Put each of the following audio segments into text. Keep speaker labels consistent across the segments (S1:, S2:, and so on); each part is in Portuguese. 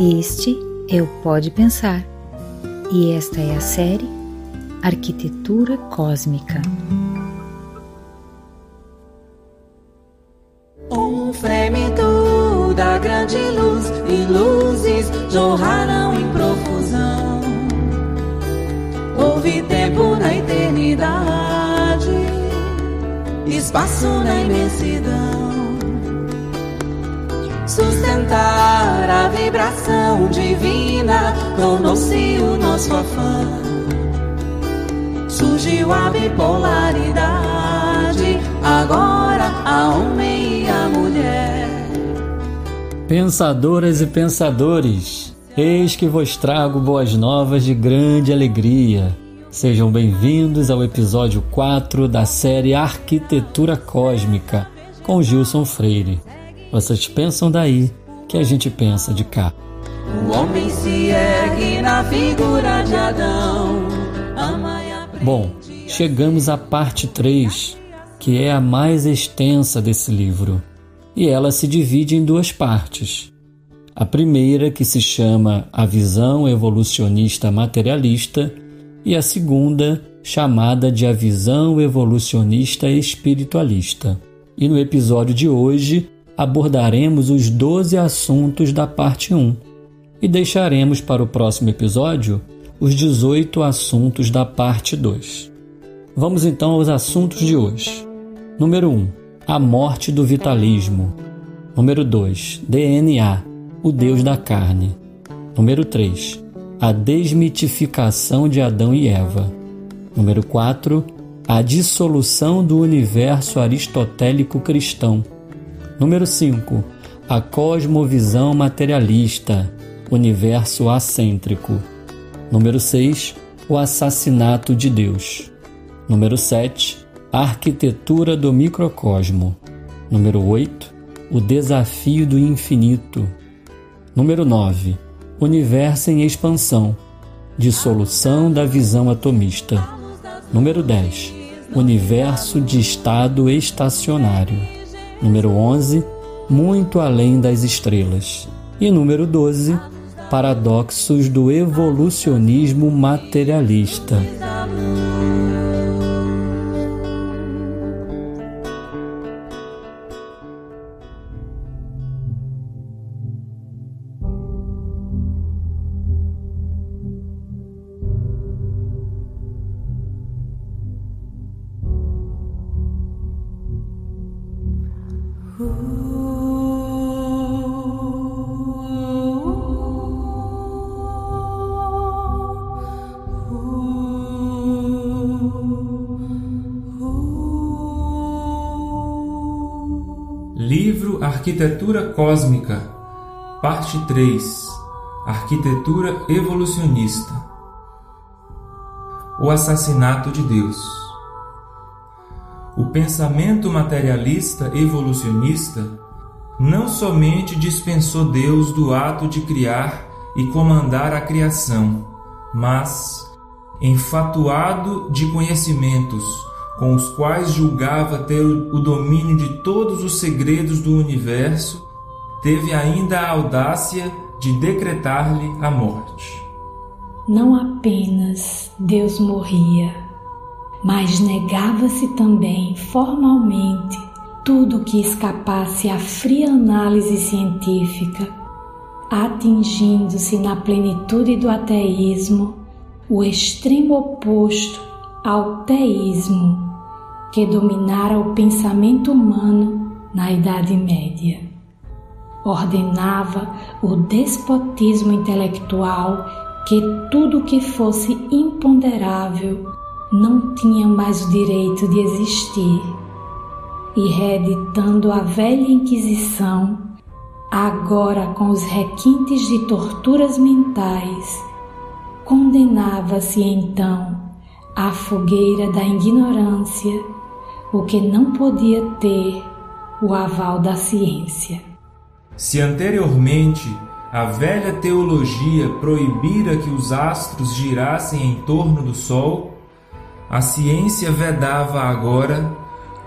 S1: Este é o Pode Pensar e esta é a série Arquitetura Cósmica.
S2: Um frêmito da grande luz e luzes jorraram em profusão. Houve tempo na eternidade, espaço na imensidão. Sustentar a vibração divina tornou-se o nosso afã. Surgiu a bipolaridade, agora a homem e a mulher.
S3: Pensadoras e pensadores, eis que vos trago boas novas de grande alegria. Sejam bem-vindos ao episódio 4 da série Arquitetura Cósmica, com Gilson Freire. Vocês pensam daí que a gente pensa de cá.
S2: O homem se ergue na figura de Adão.
S3: Bom, chegamos à parte 3, que é a mais extensa desse livro, e ela se divide em duas partes. A primeira, que se chama A Visão Evolucionista Materialista, e a segunda, chamada de A Visão Evolucionista Espiritualista. E no episódio de hoje, abordaremos os 12 assuntos da parte 1 e deixaremos para o próximo episódio os 18 assuntos da parte 2. Vamos então aos assuntos de hoje. Número 1. A morte do vitalismo. Número 2. DNA, o Deus da carne. Número 3. A desmitificação de Adão e Eva. Número 4. A dissolução do universo aristotélico cristão. Número 5. A cosmovisão materialista, universo acêntrico. Número 6. O assassinato de Deus. Número 7. A arquitetura do microcosmo. Número 8. O desafio do infinito. Número 9. Universo em expansão, dissolução da visão atomista. Número 10. Universo de estado estacionário. Número 11, muito além das estrelas. E número 12, paradoxos do evolucionismo materialista.
S4: Livro Arquitetura Cósmica, Parte 3, Arquitetura Evolucionista. O assassinato de Deus. O pensamento materialista evolucionista não somente dispensou Deus do ato de criar e comandar a criação, mas, enfatuado de conhecimentos com os quais julgava ter o domínio de todos os segredos do universo, teve ainda a audácia de decretar-lhe a morte.
S5: Não apenas Deus morria, mas negava-se também formalmente tudo que escapasse à fria análise científica, atingindo-se na plenitude do ateísmo, o extremo oposto ao teísmo, que dominara o pensamento humano na Idade Média. Ordenava o despotismo intelectual, que tudo que fosse imponderável não tinha mais o direito de existir, e reeditando a velha Inquisição, agora com os requintes de torturas mentais, condenava-se então à fogueira da ignorância, o que não podia ter o aval da ciência.
S4: Se anteriormente a velha teologia proibira que os astros girassem em torno do Sol, a ciência vedava agora,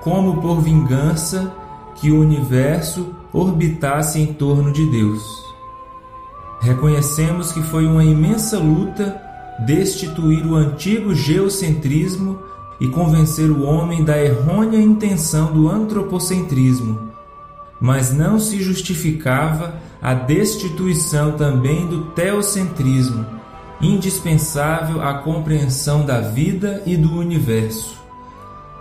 S4: como por vingança, que o universo orbitasse em torno de Deus. reconhecemos que foi uma imensa luta destituir o antigo geocentrismo e convencer o homem da errônea intenção do antropocentrismo, mas não se justificava a destituição também do teocentrismo, indispensável à compreensão da vida e do universo,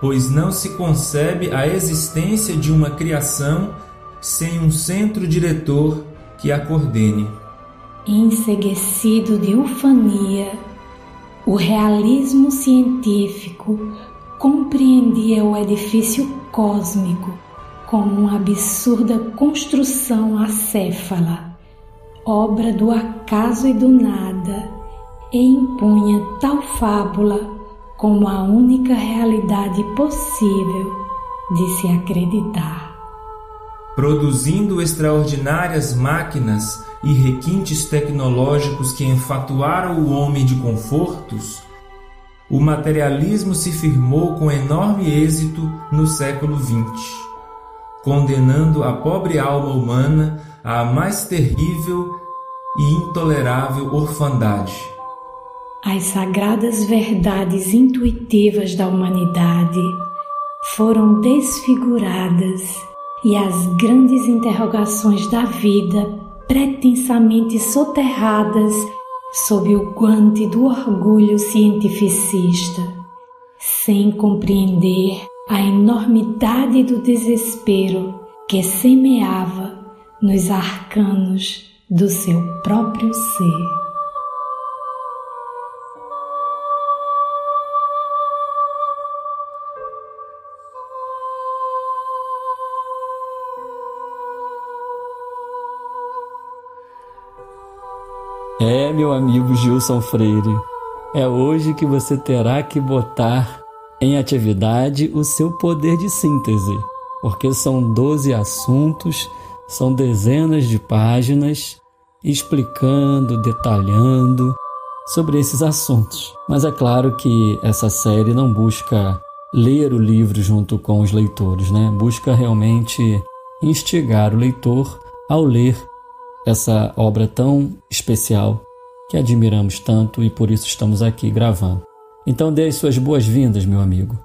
S4: pois não se concebe a existência de uma criação sem um centro diretor que a coordene.
S5: Enceguecido de ufania, o realismo científico compreendia o edifício cósmico como uma absurda construção acéfala, obra do acaso e do nada, e impunha tal fábula como a única realidade possível de se acreditar.
S4: Produzindo extraordinárias máquinas e requintes tecnológicos que enfatuaram o homem de confortos, o materialismo se firmou com enorme êxito no século XX, condenando a pobre alma humana à mais terrível e intolerável orfandade.
S5: As sagradas verdades intuitivas da humanidade foram desfiguradas e as grandes interrogações da vida pretensamente soterradas sob o guante do orgulho cientificista, sem compreender a enormidade do desespero que semeava nos arcanos do seu próprio ser.
S3: Meu amigo Gilson Freire, é hoje que você terá que botar em atividade o seu poder de síntese, porque são 12 assuntos, são dezenas de páginas explicando, detalhando sobre esses assuntos. Mas é claro que essa série não busca ler o livro junto com os leitores, né? Busca realmente instigar o leitor ao ler essa obra tão especial que admiramos tanto e por isso estamos aqui gravando. Então dê as suas boas-vindas, meu amigo.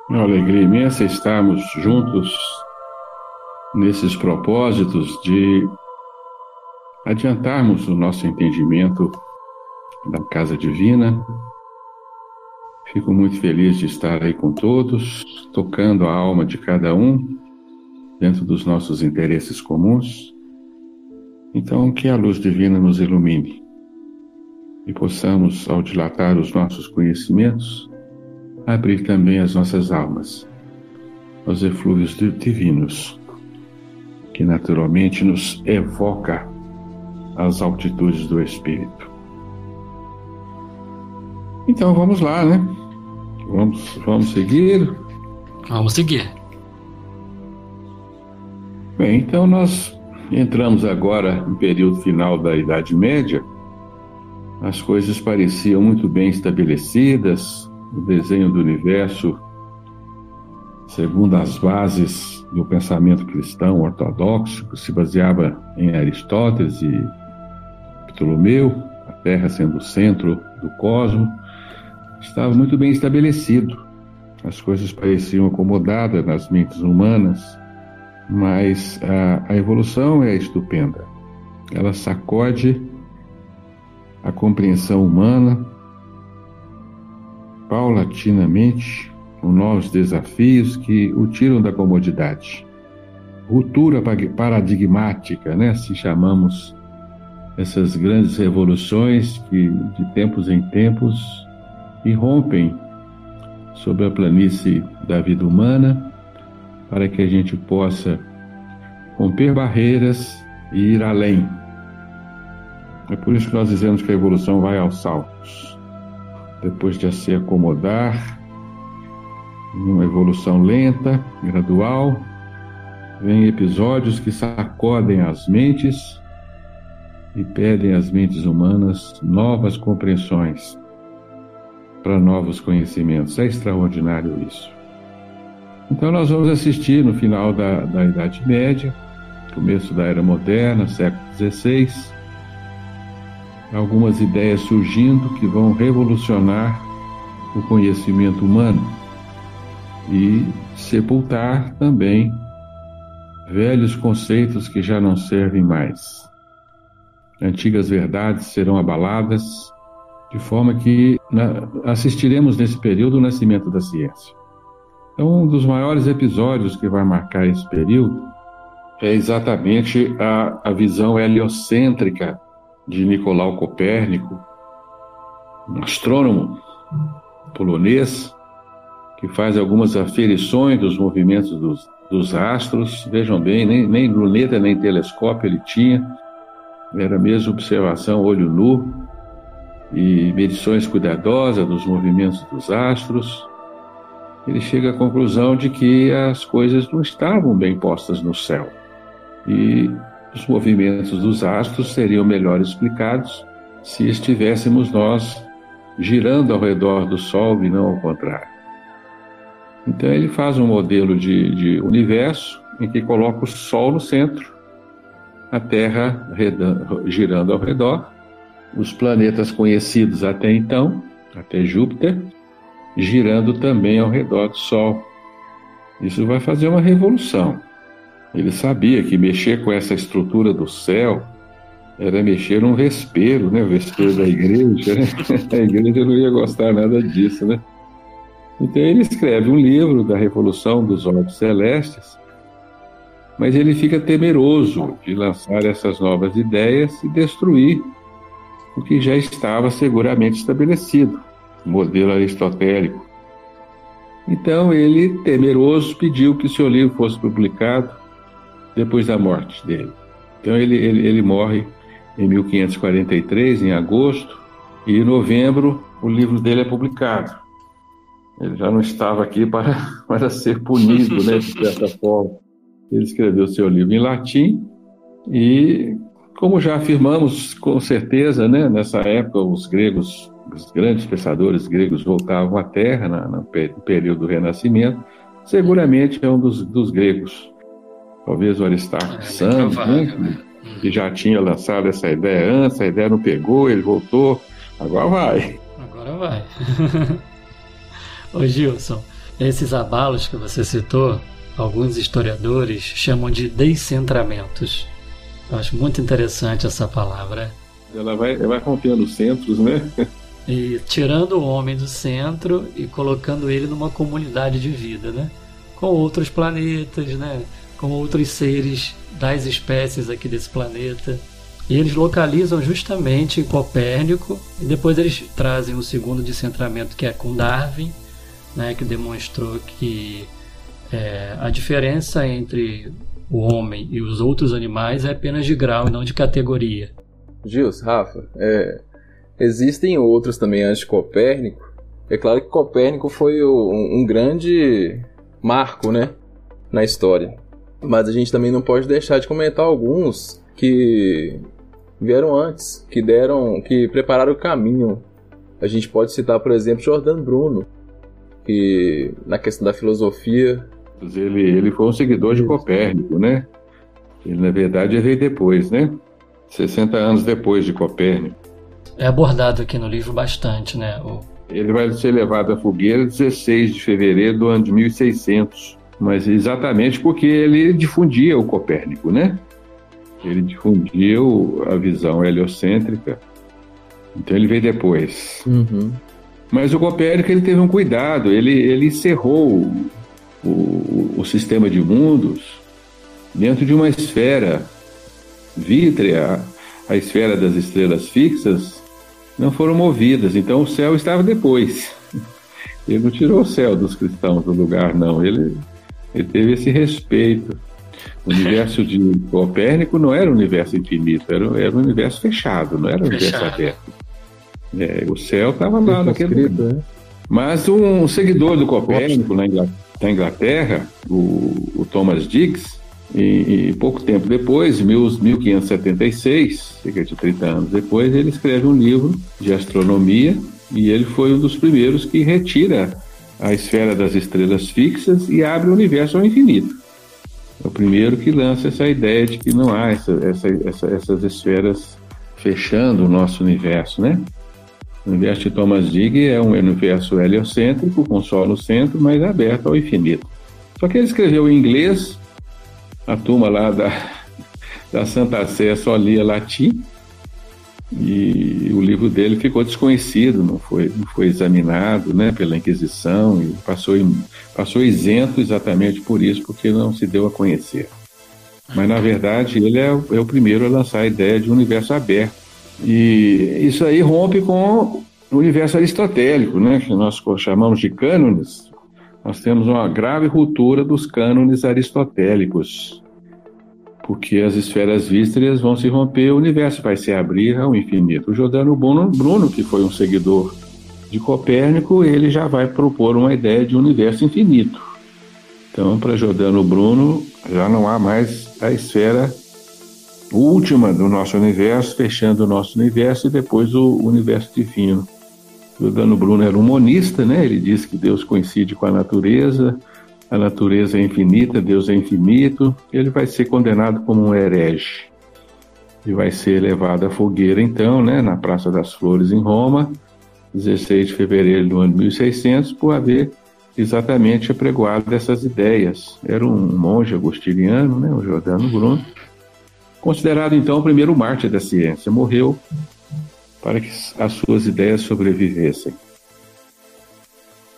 S6: Uma alegria imensa estarmos juntos nesses propósitos de adiantarmos o nosso entendimento da Casa Divina. Fico muito feliz de estar aí com todos, tocando a alma de cada um, dentro dos nossos interesses comuns. Então, que a luz divina nos ilumine e possamos, ao dilatar os nossos conhecimentos, abrir também as nossas almas aos eflúvios divinos, que naturalmente nos evoca às altitudes do Espírito. Então, vamos lá, né? Vamos seguir?
S3: Vamos seguir.
S6: Bem, então nós entramos agora no período final da Idade Média. As coisas pareciam muito bem estabelecidas, o desenho do universo, segundo as bases do pensamento cristão ortodoxo, que se baseava em Aristóteles e Ptolomeu, a Terra sendo o centro do cosmos, estava muito bem estabelecido. As coisas pareciam acomodadas nas mentes humanas, mas a evolução é estupenda. Ela sacode a compreensão humana paulatinamente, com novos desafios que o tiram da comodidade. Ruptura paradigmática, né? Assim chamamos essas grandes revoluções que, de tempos em tempos, irrompem sobre a planície da vida humana, para que a gente possa romper barreiras e ir além. É por isso que nós dizemos que a evolução vai aos saltos. Depois de se acomodar, uma evolução lenta, gradual, vem episódios que sacodem as mentes e pedem às mentes humanas novas compreensões para novos conhecimentos. É extraordinário isso. Então nós vamos assistir no final da Idade Média começo da Era Moderna, século XVI, algumas ideias surgindo que vão revolucionar o conhecimento humano e sepultar também velhos conceitos que já não servem mais. Antigas verdades serão abaladas, de forma que assistiremos nesse período o nascimento da ciência. Então, um dos maiores episódios que vai marcar esse período é exatamente a visão heliocêntrica de Nicolau Copérnico, um astrônomo polonês, que faz algumas aferições dos movimentos dos astros. Vejam bem, nem luneta nem telescópio ele tinha, era mesmo observação olho nu e medições cuidadosas dos movimentos dos astros. Ele chega à conclusão de que as coisas não estavam bem postas no céu e os movimentos dos astros seriam melhor explicados se estivéssemos nós girando ao redor do Sol e não ao contrário. Então ele faz um modelo de universo em que coloca o Sol no centro, a Terra girando ao redor, os planetas conhecidos até então, até Júpiter, girando também ao redor do Sol. Isso vai fazer uma revolução. Ele sabia que mexer com essa estrutura do céu era mexer num vespeiro, né? O vespeiro da igreja, né? A igreja não ia gostar nada disso, né? Então ele escreve um livro da Revolução dos Orbes Celestes, mas ele fica temeroso de lançar essas novas ideias e destruir o que já estava seguramente estabelecido, o modelo aristotélico. Então ele, temeroso, pediu que o seu livro fosse publicado depois da morte dele. Então ele morre em 1543, em agosto, e em novembro o livro dele é publicado. Ele já não estava aqui para ser punido, né, de certa forma. Ele escreveu seu livro em latim e, como já afirmamos com certeza, né, nessa época os gregos, os grandes pensadores gregos voltavam à Terra no período do Renascimento. Seguramente é um dos gregos, talvez o Aristarco de Samos, né, que já tinha lançado essa ideia antes, a ideia não pegou, ele voltou, agora vai.
S3: Agora vai. Ô Gilson, esses abalos que você citou, alguns historiadores chamam de descentramentos. Eu acho muito interessante essa palavra.
S6: Ela vai rompendo os centros, né?
S3: E tirando o homem do centro e colocando ele numa comunidade de vida, né? Com outros planetas, né? Com outros seres das espécies aqui desse planeta. E eles localizam justamente Copérnico e depois eles trazem o segundo descentramento, que é com Darwin, né? Que demonstrou que a diferença entre o homem e os outros animais é apenas de grau e não de categoria.
S7: Gils, Rafa, existem outros também antes de Copérnico. É claro que Copérnico foi um grande marco, né, na história. Mas a gente também não pode deixar de comentar alguns que vieram antes, que prepararam o caminho. A gente pode citar, por exemplo, Giordano Bruno, que na questão da filosofia...
S6: Ele foi um seguidor de Copérnico, né? Ele, na verdade, veio depois, né? 60 anos depois de Copérnico.
S3: É abordado aqui no livro bastante, né?
S6: Ele vai ser levado à fogueira 16 de fevereiro do ano de 1600, mas exatamente porque ele difundia o Copérnico, né? Ele difundia a visão heliocêntrica, então ele veio depois.
S7: Uhum.
S6: Mas o Copérnico ele teve um cuidado, ele encerrou o sistema de mundos dentro de uma esfera vítrea. A esfera das estrelas fixas não foram movidas, então o céu estava depois. Ele não tirou o céu dos cristãos do lugar, não. Ele teve esse respeito. O universo de Copérnico não era um universo infinito, era um universo fechado, não era um universo aberto. O céu estava lá naquele lugar. Mas um seguidor do Copérnico na Inglaterra, o Thomas Digges, e pouco tempo depois, 1576, cerca de 30 anos depois, ele escreve um livro de astronomia e ele foi um dos primeiros que retira a esfera das estrelas fixas e abre o universo ao infinito. É o primeiro que lança essa ideia de que não há essas esferas fechando o nosso universo, né? O universo de Thomas Digg é um universo heliocêntrico, com o Sol no centro, mas aberto ao infinito. Só que ele escreveu em inglês, a turma lá da Santa Sé só lia latim, e o livro dele ficou desconhecido, não foi examinado, né, pela Inquisição, e passou isento exatamente por isso, porque não se deu a conhecer. Mas, na verdade, ele é o primeiro a lançar a ideia de um universo aberto. E isso aí rompe com o universo aristotélico, né, que nós chamamos de cânones. Nós temos uma grave ruptura dos cânones aristotélicos, porque as esferas vístreas vão se romper, o universo vai se abrir ao infinito. O Giordano Bruno, que foi um seguidor de Copérnico, ele já vai propor uma ideia de um universo infinito. Então, para Giordano Bruno, já não há mais a esfera última do nosso universo, fechando o nosso universo, e depois o universo divino. Giordano Bruno era um monista, né? Ele diz que Deus coincide com a natureza é infinita, Deus é infinito. Ele vai ser condenado como um herege e vai ser levado à fogueira, então, né, na Praça das Flores, em Roma, 16 de fevereiro do ano 1600, por haver exatamente apregoado essas ideias. Era um monge agostiniano, né, o Giordano Bruno, considerado então o primeiro mártir da ciência. Morreu para que as suas ideias sobrevivessem.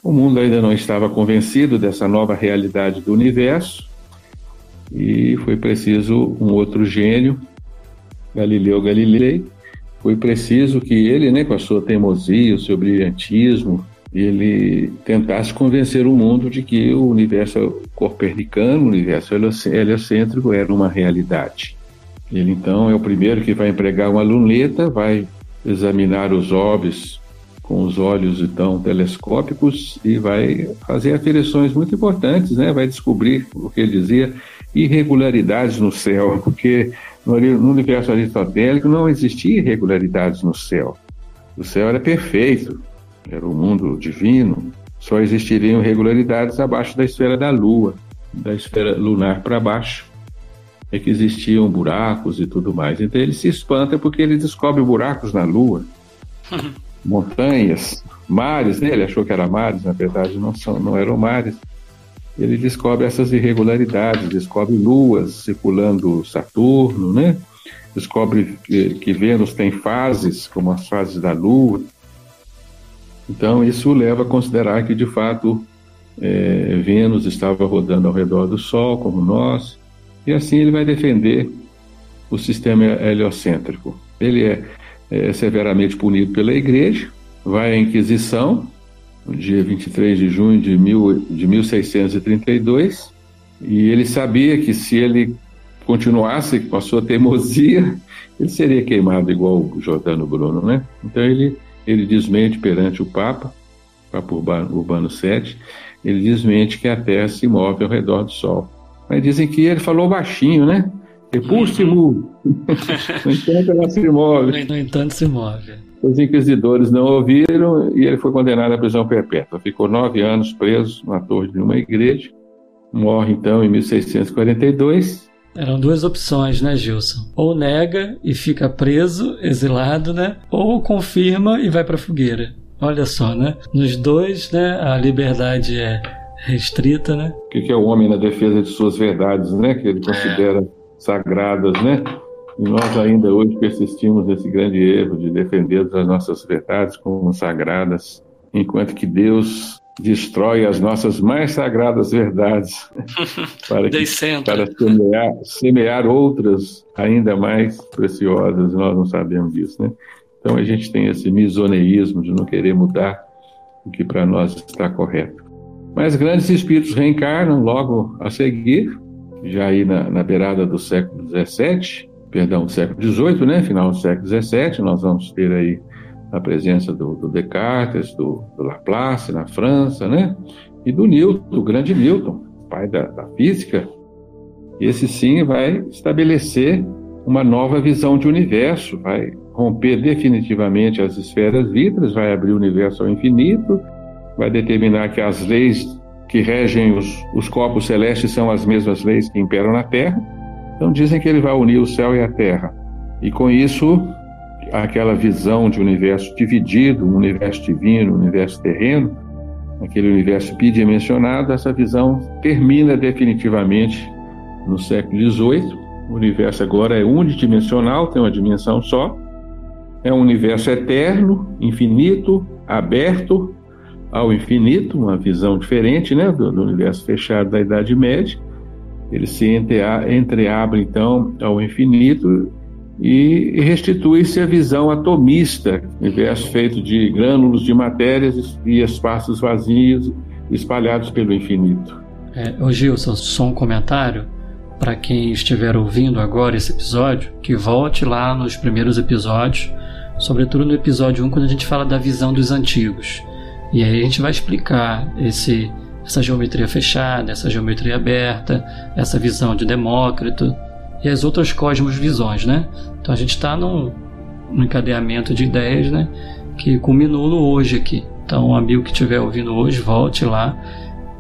S6: O mundo ainda não estava convencido dessa nova realidade do universo, e foi preciso um outro gênio, Galileu Galilei. Foi preciso que ele, né, com a sua teimosia, o seu brilhantismo, ele tentasse convencer o mundo de que o universo copernicano, o universo heliocêntrico, era uma realidade. Ele, então, é o primeiro que vai empregar uma luneta, vai examinar os orbes com os olhos, então, telescópicos, e vai fazer aferições muito importantes, né? Vai descobrir, o que ele dizia, irregularidades no céu, porque no universo aristotélico não existia irregularidades no céu. O céu era perfeito, era o mundo divino, só existiriam irregularidades abaixo da esfera da Lua, da esfera lunar para baixo, é que existiam buracos e tudo mais. Então ele se espanta porque ele descobre buracos na Lua, montanhas, mares, né? Ele achou que eram mares, na verdade não eram mares. Ele descobre essas irregularidades, descobre luas circulando Saturno, né? Descobre que Vênus tem fases, como as fases da Lua. Então isso leva a considerar que, de fato, Vênus estava rodando ao redor do Sol, como nós, e assim ele vai defender o sistema heliocêntrico. Ele é severamente punido pela Igreja, vai à Inquisição, no dia 23 de junho de 1632, e ele sabia que se ele continuasse com a sua teimosia, ele seria queimado igual o Giordano Bruno, né? Então ele desmente perante o Papa Urbano VII, ele desmente que a Terra se move ao redor do Sol. Mas dizem que ele falou baixinho, né? Repúlsimo! No entanto, ela se move.
S3: No entanto, se move.
S6: Os inquisidores não ouviram e ele foi condenado à prisão perpétua. Ficou 9 anos preso na torre de uma igreja. Morre, então, em 1642.
S3: Eram duas opções, né, Gilson? Ou nega e fica preso, exilado, né? Ou confirma e vai para a fogueira. Olha só, né? Nos dois, né, a liberdade é restrita, né?
S6: O que é o homem na defesa de suas verdades, né? Que ele considera sagradas, né? E nós ainda hoje persistimos nesse grande erro de defender as nossas verdades como sagradas, enquanto que Deus destrói as nossas mais sagradas verdades para semear outras ainda mais preciosas. Nós não sabemos disso, né? Então a gente tem esse misoneísmo de não querer mudar o que para nós está correto. Mas grandes espíritos reencarnam logo a seguir, já aí na beirada do século XVII, do século XVIII, né? Final do século XVII, nós vamos ter aí a presença do Descartes, do Laplace na França, né? E do Newton, do grande Newton, pai da física. Esse sim vai estabelecer uma nova visão de universo, vai romper definitivamente as esferas vítreas, vai abrir o universo ao infinito, vai determinar que as leis que regem os corpos celestes são as mesmas leis que imperam na Terra. Então dizem que ele vai unir o céu e a Terra. E com isso, aquela visão de universo dividido, um universo divino, um universo terreno, aquele universo bidimensionado, essa visão termina definitivamente no século XVIII. O universo agora é unidimensional, tem uma dimensão só. É um universo eterno, infinito, aberto ao infinito, uma visão diferente, né, do universo fechado da Idade Média. Ele se entreabre, então, ao infinito e restitui-se a visão atomista, universo feito de grânulos de matérias e espaços vazios espalhados pelo infinito.
S3: Ô Gilson, só um comentário para quem estiver ouvindo agora esse episódio, que volte lá nos primeiros episódios, sobretudo no episódio 1, quando a gente fala da visão dos antigos. E aí a gente vai explicar essa geometria fechada, essa geometria aberta, essa visão de Demócrito e as outras cosmovisões, né? Então a gente está num encadeamento de ideias, né, que culminou no hoje aqui. Então o amigo que estiver ouvindo hoje, volte lá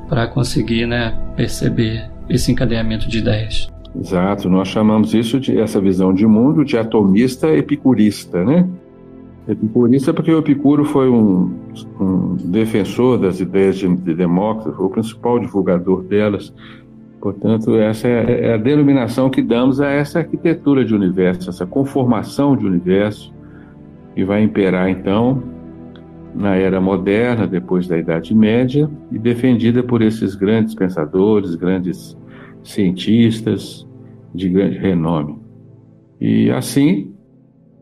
S3: para conseguir, né, perceber esse encadeamento de ideias.
S6: Exato, nós chamamos essa visão de mundo de atomista epicurista, né? Epicurista porque o Epicuro foi um defensor das ideias de Demócrito, foi o principal divulgador delas. Portanto, essa é a denominação que damos a essa arquitetura de universo, essa conformação de universo que vai imperar, então, na era moderna, depois da Idade Média, e defendida por esses grandes pensadores, grandes cientistas de grande renome. E, assim,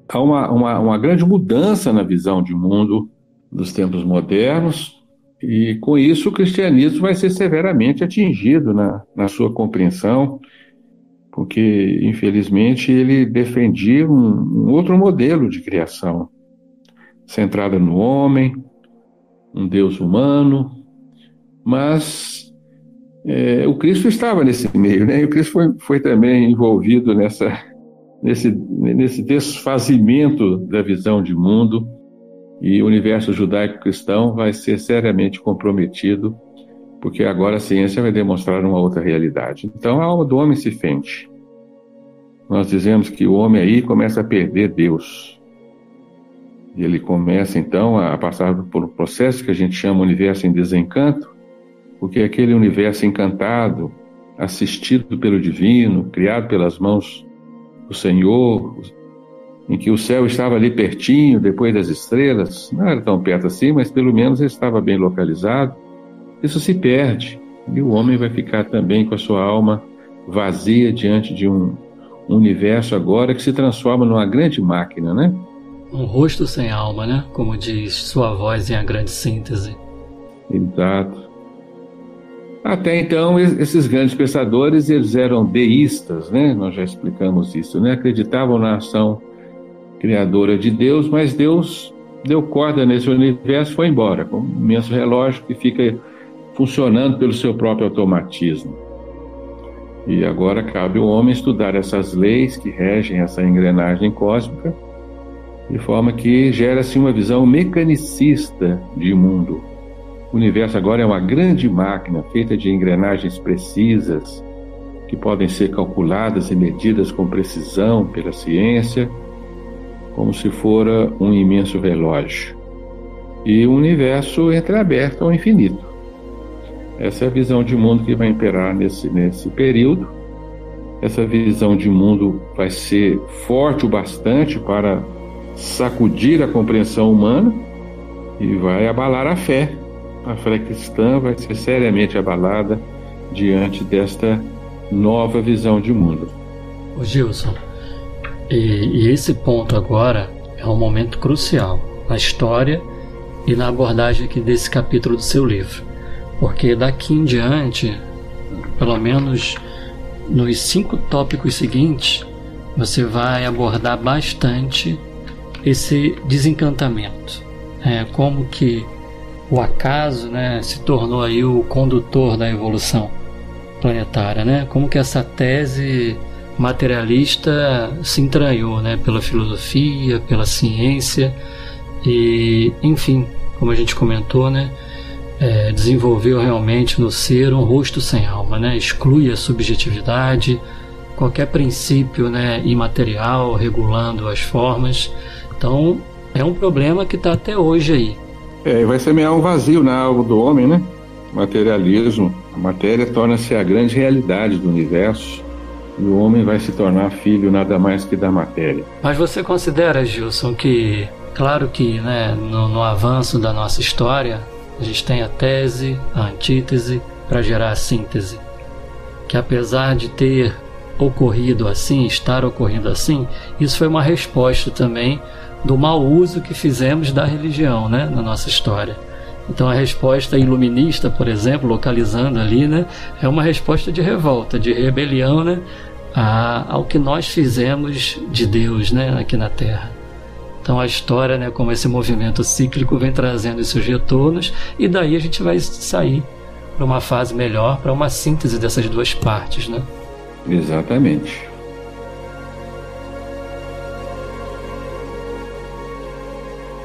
S6: há uma grande mudança na visão de mundo dos tempos modernos, e com isso o cristianismo vai ser severamente atingido na sua compreensão, porque, infelizmente, ele defendia um outro modelo de criação, centrada no homem, um Deus humano, mas o Cristo estava nesse meio, né? E o Cristo foi também envolvido nesse desfazimento da visão de mundo, e o universo judaico-cristão vai ser seriamente comprometido, porque agora a ciência vai demonstrar uma outra realidade. Então a alma do homem se fende. Nós dizemos que o homem aí começa a perder Deus. E ele começa então a passar por um processo que a gente chama universo em desencanto, porque aquele universo encantado, assistido pelo divino, criado pelas mãos do Senhor, em que o céu estava ali pertinho, depois das estrelas, não era tão perto assim, mas pelo menos ele estava bem localizado, isso se perde, e o homem vai ficar também com a sua alma vazia diante de um universo agora que se transforma numa grande máquina, né?
S3: Um rosto sem alma, né? Como diz sua voz em A Grande Síntese.
S6: Exato. Até então, esses grandes pensadores, eles eram deístas, né? Nós já explicamos isso, né? Acreditavam na ação criadora de Deus, mas Deus deu corda nesse universo e foi embora, como um imenso relógio que fica funcionando pelo seu próprio automatismo. E agora cabe ao homem estudar essas leis que regem essa engrenagem cósmica, de forma que gera-se uma visão mecanicista de mundo. O universo agora é uma grande máquina feita de engrenagens precisas, que podem ser calculadas e medidas com precisão pela ciência, como se fora um imenso relógio. E o universo entreaberto ao infinito. Essa é a visão de mundo que vai imperar nesse período. Essa visão de mundo vai ser forte o bastante para sacudir a compreensão humana e vai abalar a fé. A fé cristã vai ser seriamente abalada diante desta nova visão de mundo.
S3: Ô Gilson, e esse ponto agora é um momento crucial na história e na abordagem aqui desse capítulo do seu livro, porque daqui em diante, pelo menos nos 5 tópicos seguintes, você vai abordar bastante esse desencantamento, como que o acaso, né, se tornou aí o condutor da evolução planetária, né? Como que essa tese materialista se entranhou, né, pela filosofia, pela ciência e, enfim, como a gente comentou, né, desenvolveu realmente no ser um rosto sem alma, né? Exclui a subjetividade, qualquer princípio, né, imaterial regulando as formas. Então é um problema que está até hoje aí.
S6: Vai semear um vazio na alma do homem, né? Materialismo. A matéria torna-se a grande realidade do universo e o homem vai se tornar filho nada mais que da matéria.
S3: Mas você considera, Gilson, que, claro que, né, no avanço da nossa história, a gente tem a tese, a antítese para gerar a síntese, que apesar de ter ocorrido assim, estar ocorrendo assim, isso foi uma resposta também do mau uso que fizemos da religião, né, na nossa história. Então a resposta iluminista, por exemplo, localizando ali, né, é uma resposta de revolta, de rebelião, né, ao que nós fizemos de Deus, né, aqui na Terra. Então a história, né, como esse movimento cíclico vem trazendo esses retornos, e daí a gente vai sair para uma fase melhor, para uma síntese dessas duas partes, né?
S6: Exatamente.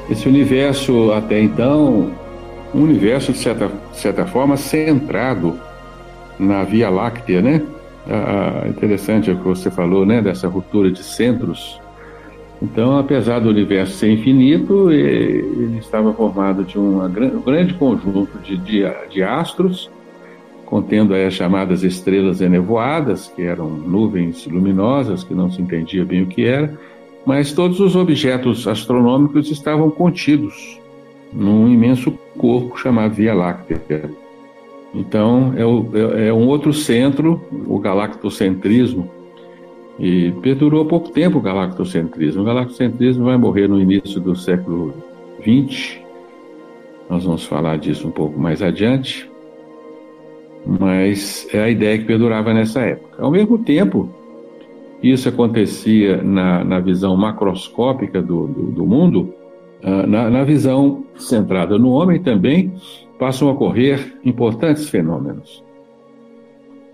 S6: Esse universo até então, um universo de certa forma centrado na Via Láctea, né? Interessante o que você falou, né? Dessa ruptura de centros. Então, apesar do universo ser infinito, ele estava formado de um grande conjunto de astros, contendo as chamadas estrelas enevoadas, que eram nuvens luminosas, que não se entendia bem o que era, mas todos os objetos astronômicos estavam contidos num imenso corpo chamado Via Láctea. Então, é um outro centro, o galactocentrismo, e perdurou pouco tempo o galactocentrismo. O galactocentrismo vai morrer no início do século XX, nós vamos falar disso um pouco mais adiante, mas é a ideia que perdurava nessa época. Ao mesmo tempo, isso acontecia na visão macroscópica do mundo, na visão centrada no homem também passam a ocorrer importantes fenômenos.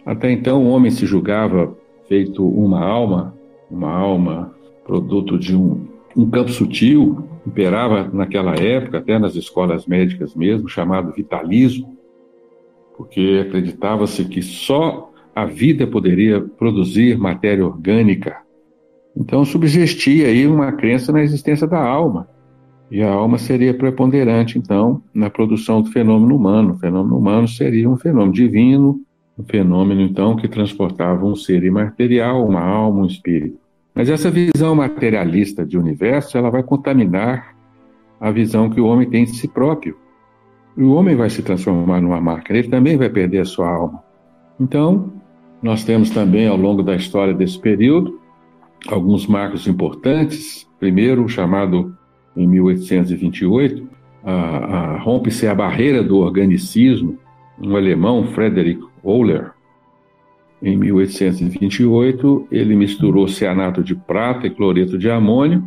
S6: Até então o homem se julgava feito uma alma produto de um campo sutil, imperava naquela época, até nas escolas médicas mesmo, chamado vitalismo, porque acreditava-se que só a vida poderia produzir matéria orgânica. Então subsistia aí uma crença na existência da alma, e a alma seria preponderante, então, na produção do fenômeno humano. O fenômeno humano seria um fenômeno divino, um fenômeno, então, que transportava um ser imaterial, uma alma, um espírito. Mas essa visão materialista de universo, ela vai contaminar a visão que o homem tem de si próprio. E o homem vai se transformar numa máquina, ele também vai perder a sua alma. Então, nós temos também, ao longo da história desse período, alguns marcos importantes. Primeiro, chamado em 1828, rompe-se a barreira do organicismo. Um alemão, Friedrich Wöhler, em 1828, ele misturou cianato de prata e cloreto de amônio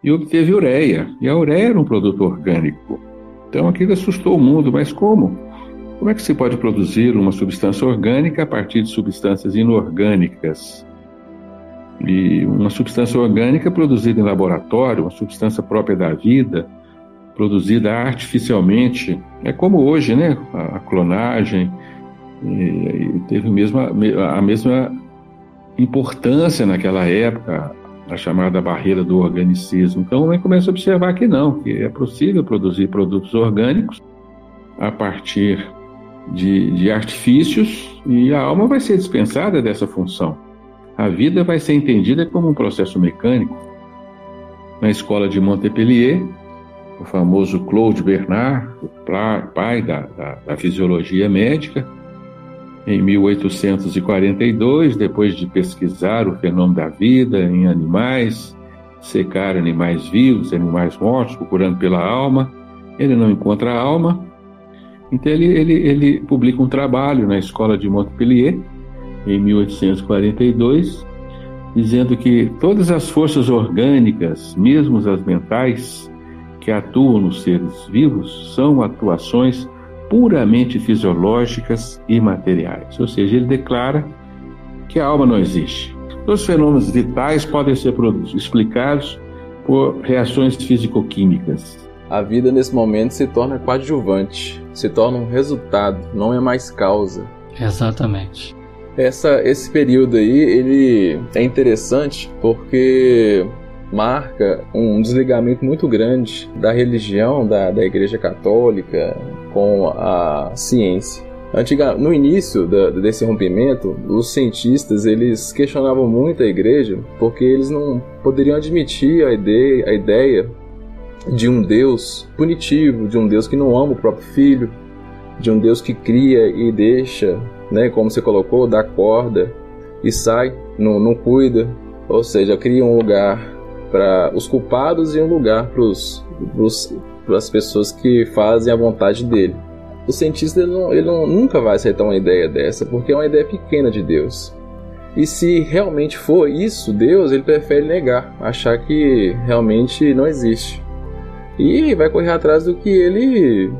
S6: e obteve ureia. E a ureia era um produto orgânico. Então aquilo assustou o mundo, mas como? Como é que se pode produzir uma substância orgânica a partir de substâncias inorgânicas? E uma substância orgânica produzida em laboratório, uma substância própria da vida, produzida artificialmente, é como hoje, né? A clonagem e teve a mesma importância naquela época, a chamada barreira do organicismo. Então, o homem começa a observar que não, que é possível produzir produtos orgânicos a partir de artifícios, e a alma vai ser dispensada dessa função. A vida vai ser entendida como um processo mecânico. Na escola de Montpellier, o famoso Claude Bernard, o pai da fisiologia médica, em 1842, depois de pesquisar o fenômeno da vida em animais, secar animais vivos, animais mortos, procurando pela alma, ele não encontra a alma. Então ele publica um trabalho na escola de Montpellier, em 1842, dizendo que todas as forças orgânicas, mesmo as mentais, que atuam nos seres vivos, são atuações puramente fisiológicas e materiais. Ou seja, ele declara que a alma não existe. Todos os fenômenos vitais podem ser explicados por reações físico-químicas.
S7: A vida nesse momento se torna coadjuvante, se torna um resultado, não é mais causa.
S3: Exatamente.
S7: Esse período aí, ele é interessante porque marca um desligamento muito grande da religião, da Igreja Católica com a ciência. No início desse rompimento, os cientistas eles questionavam muito a Igreja porque eles não poderiam admitir a ideia de um Deus punitivo, de um Deus que não ama o próprio filho, de um Deus que cria e deixa, né, como você colocou, dá corda e sai, não cuida, ou seja, cria um lugar para os culpados e um lugar para as pessoas que fazem a vontade dele. O cientista ele nunca vai aceitar uma ideia dessa, porque é uma ideia pequena de Deus. E se realmente for isso, Deus, ele prefere negar, achar que realmente não existe. E vai correr atrás do que ele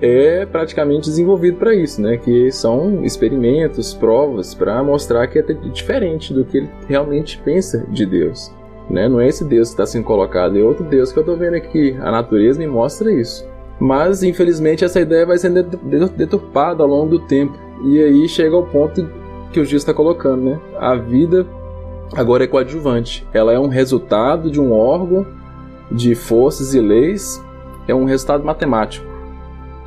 S7: é praticamente desenvolvido para isso, né? Que são experimentos, provas, para mostrar que é diferente do que ele realmente pensa de Deus. Né? Não é esse Deus que está sendo colocado, é outro Deus que eu estou vendo aqui. A natureza me mostra isso. Mas, infelizmente, essa ideia vai sendo deturpada ao longo do tempo. E aí chega ao ponto que o Gil está colocando, né? A vida agora é coadjuvante. Ela é um resultado de um órgão de forças e leis, é um resultado matemático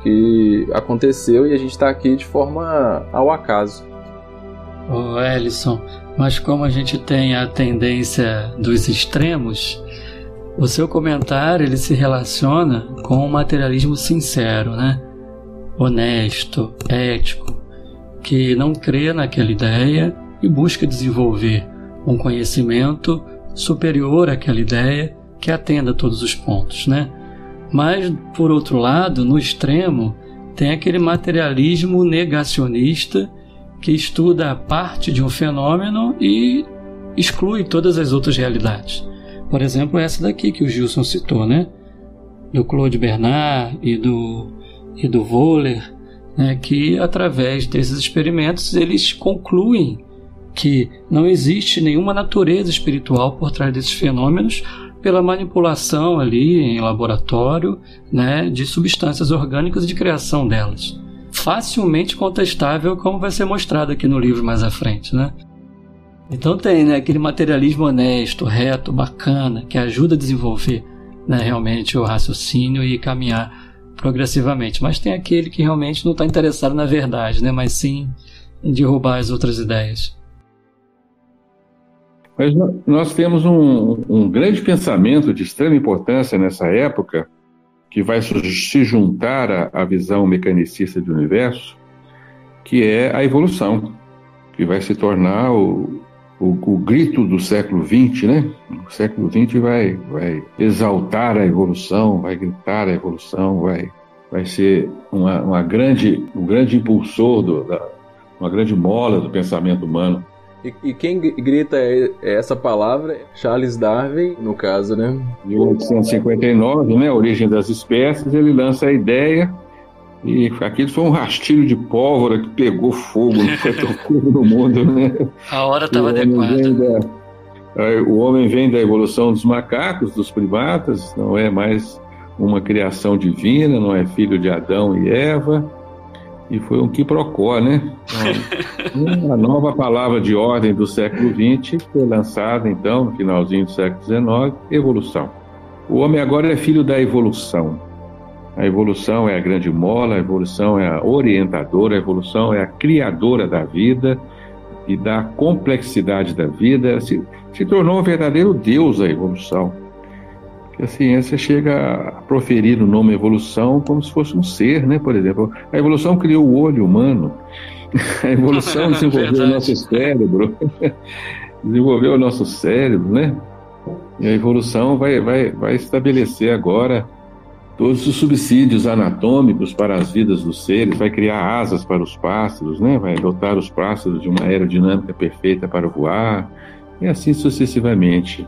S7: que aconteceu e a gente está aqui de forma ao acaso.
S3: Ô Ellison, mas como a gente tem a tendência dos extremos, o seu comentário ele se relaciona com o materialismo sincero, né? Honesto, ético, que não crê naquela ideia e busca desenvolver um conhecimento superior àquela ideia que atenda a todos os pontos, né? Mas, por outro lado, no extremo, tem aquele materialismo negacionista que estuda a parte de um fenômeno e exclui todas as outras realidades. Por exemplo, essa daqui que o Gilson citou, né? Do Claude Bernard e do Wöhler, né? Que através desses experimentos eles concluem que não existe nenhuma natureza espiritual por trás desses fenômenos pela manipulação ali em laboratório, né? De substâncias orgânicas e de criação delas. Facilmente contestável, como vai ser mostrado aqui no livro mais à frente, né? Então tem, né, aquele materialismo honesto, reto, bacana, que ajuda a desenvolver, né, realmente o raciocínio e caminhar progressivamente. Mas tem aquele que realmente não está interessado na verdade, né, mas sim em derrubar as outras ideias.
S6: Mas nós temos um grande pensamento de extrema importância nessa época, que vai se juntar à visão mecanicista do universo, que é a evolução, que vai se tornar o grito do século XX, né? O século XX vai exaltar a evolução, vai gritar a evolução, vai ser um grande impulsor, uma grande mola do pensamento humano.
S7: E quem grita essa palavra é Charles Darwin, no caso, né?
S6: Em 1859, né? A Origem das Espécies, ele lança a ideia. E aquilo foi um rastilho de pólvora que pegou fogo no mundo, né?
S3: A hora estava adequada.
S6: O homem vem da evolução dos macacos, dos primatas, não é mais uma criação divina, não é filho de Adão e Eva, e foi um quiprocó, né? Então, a nova palavra de ordem do século XX foi lançada, então, no finalzinho do século XIX, evolução. O homem agora é filho da evolução. A evolução é a grande mola, a evolução é a orientadora, a evolução é a criadora da vida e da complexidade da vida. Se tornou um verdadeiro Deus a evolução. Porque a ciência chega a proferir o nome evolução como se fosse um ser, né? Por exemplo, a evolução criou o olho humano, a evolução desenvolveu o nosso cérebro, desenvolveu o nosso cérebro, né? E a evolução vai estabelecer agora todos os subsídios anatômicos para as vidas dos seres, vai criar asas para os pássaros, né? Vai dotar os pássaros de uma aerodinâmica perfeita para voar, e assim sucessivamente.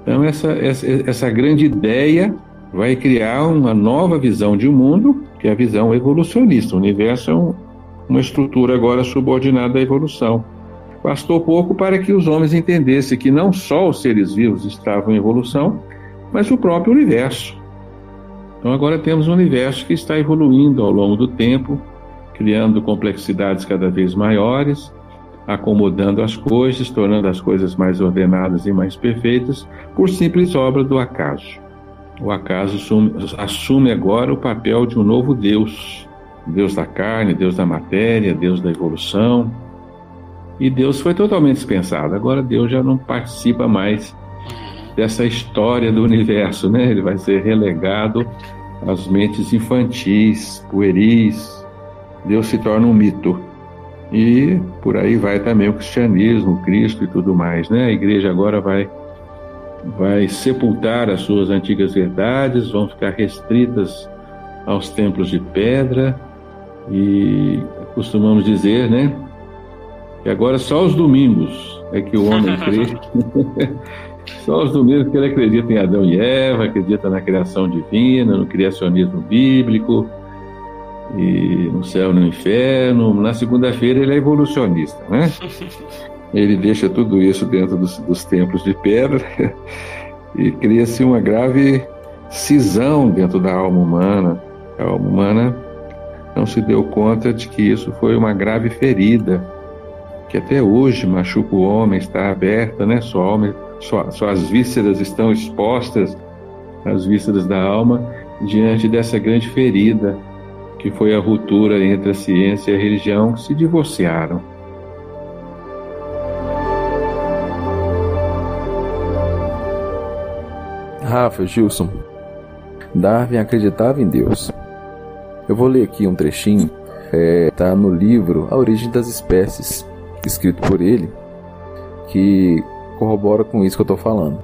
S6: Então essa grande ideia vai criar uma nova visão de mundo, que é a visão evolucionista. O universo é uma estrutura agora subordinada à evolução. Bastou pouco para que os homens entendessem que não só os seres vivos estavam em evolução, mas o próprio universo. Então agora temos um universo que está evoluindo ao longo do tempo, criando complexidades cada vez maiores, acomodando as coisas, tornando as coisas mais ordenadas e mais perfeitas, por simples obra do acaso. O acaso assume agora o papel de um novo Deus, Deus da carne, Deus da matéria, Deus da evolução. E Deus foi totalmente dispensado. Agora Deus já não participa mais dessa história do universo, né? Ele vai ser relegado às mentes infantis, pueris. Deus se torna um mito. E por aí vai também o cristianismo, o Cristo e tudo mais, né? A igreja agora vai sepultar as suas antigas verdades, vão ficar restritas aos templos de pedra, e costumamos dizer, né, que agora só os domingos é que o homem crê. Só os domingos que ele acredita em Adão e Eva, acredita na criação divina, no criacionismo bíblico, e no céu e no inferno. Na segunda-feira ele é evolucionista, né? Ele deixa tudo isso dentro dos templos de pedra e cria-se uma grave cisão dentro da alma humana. A alma humana não se deu conta de que isso foi uma grave ferida, que até hoje machuca o homem, está aberta, né? Suas vísceras estão expostas, as vísceras da alma, diante dessa grande ferida, que foi a ruptura entre a ciência e a religião, que se divorciaram.
S7: Rafa, Gilson, Darwin acreditava em Deus. Eu vou ler aqui um trechinho, está no livro A Origem das Espécies, escrito por ele, que corrobora com isso que eu estou falando.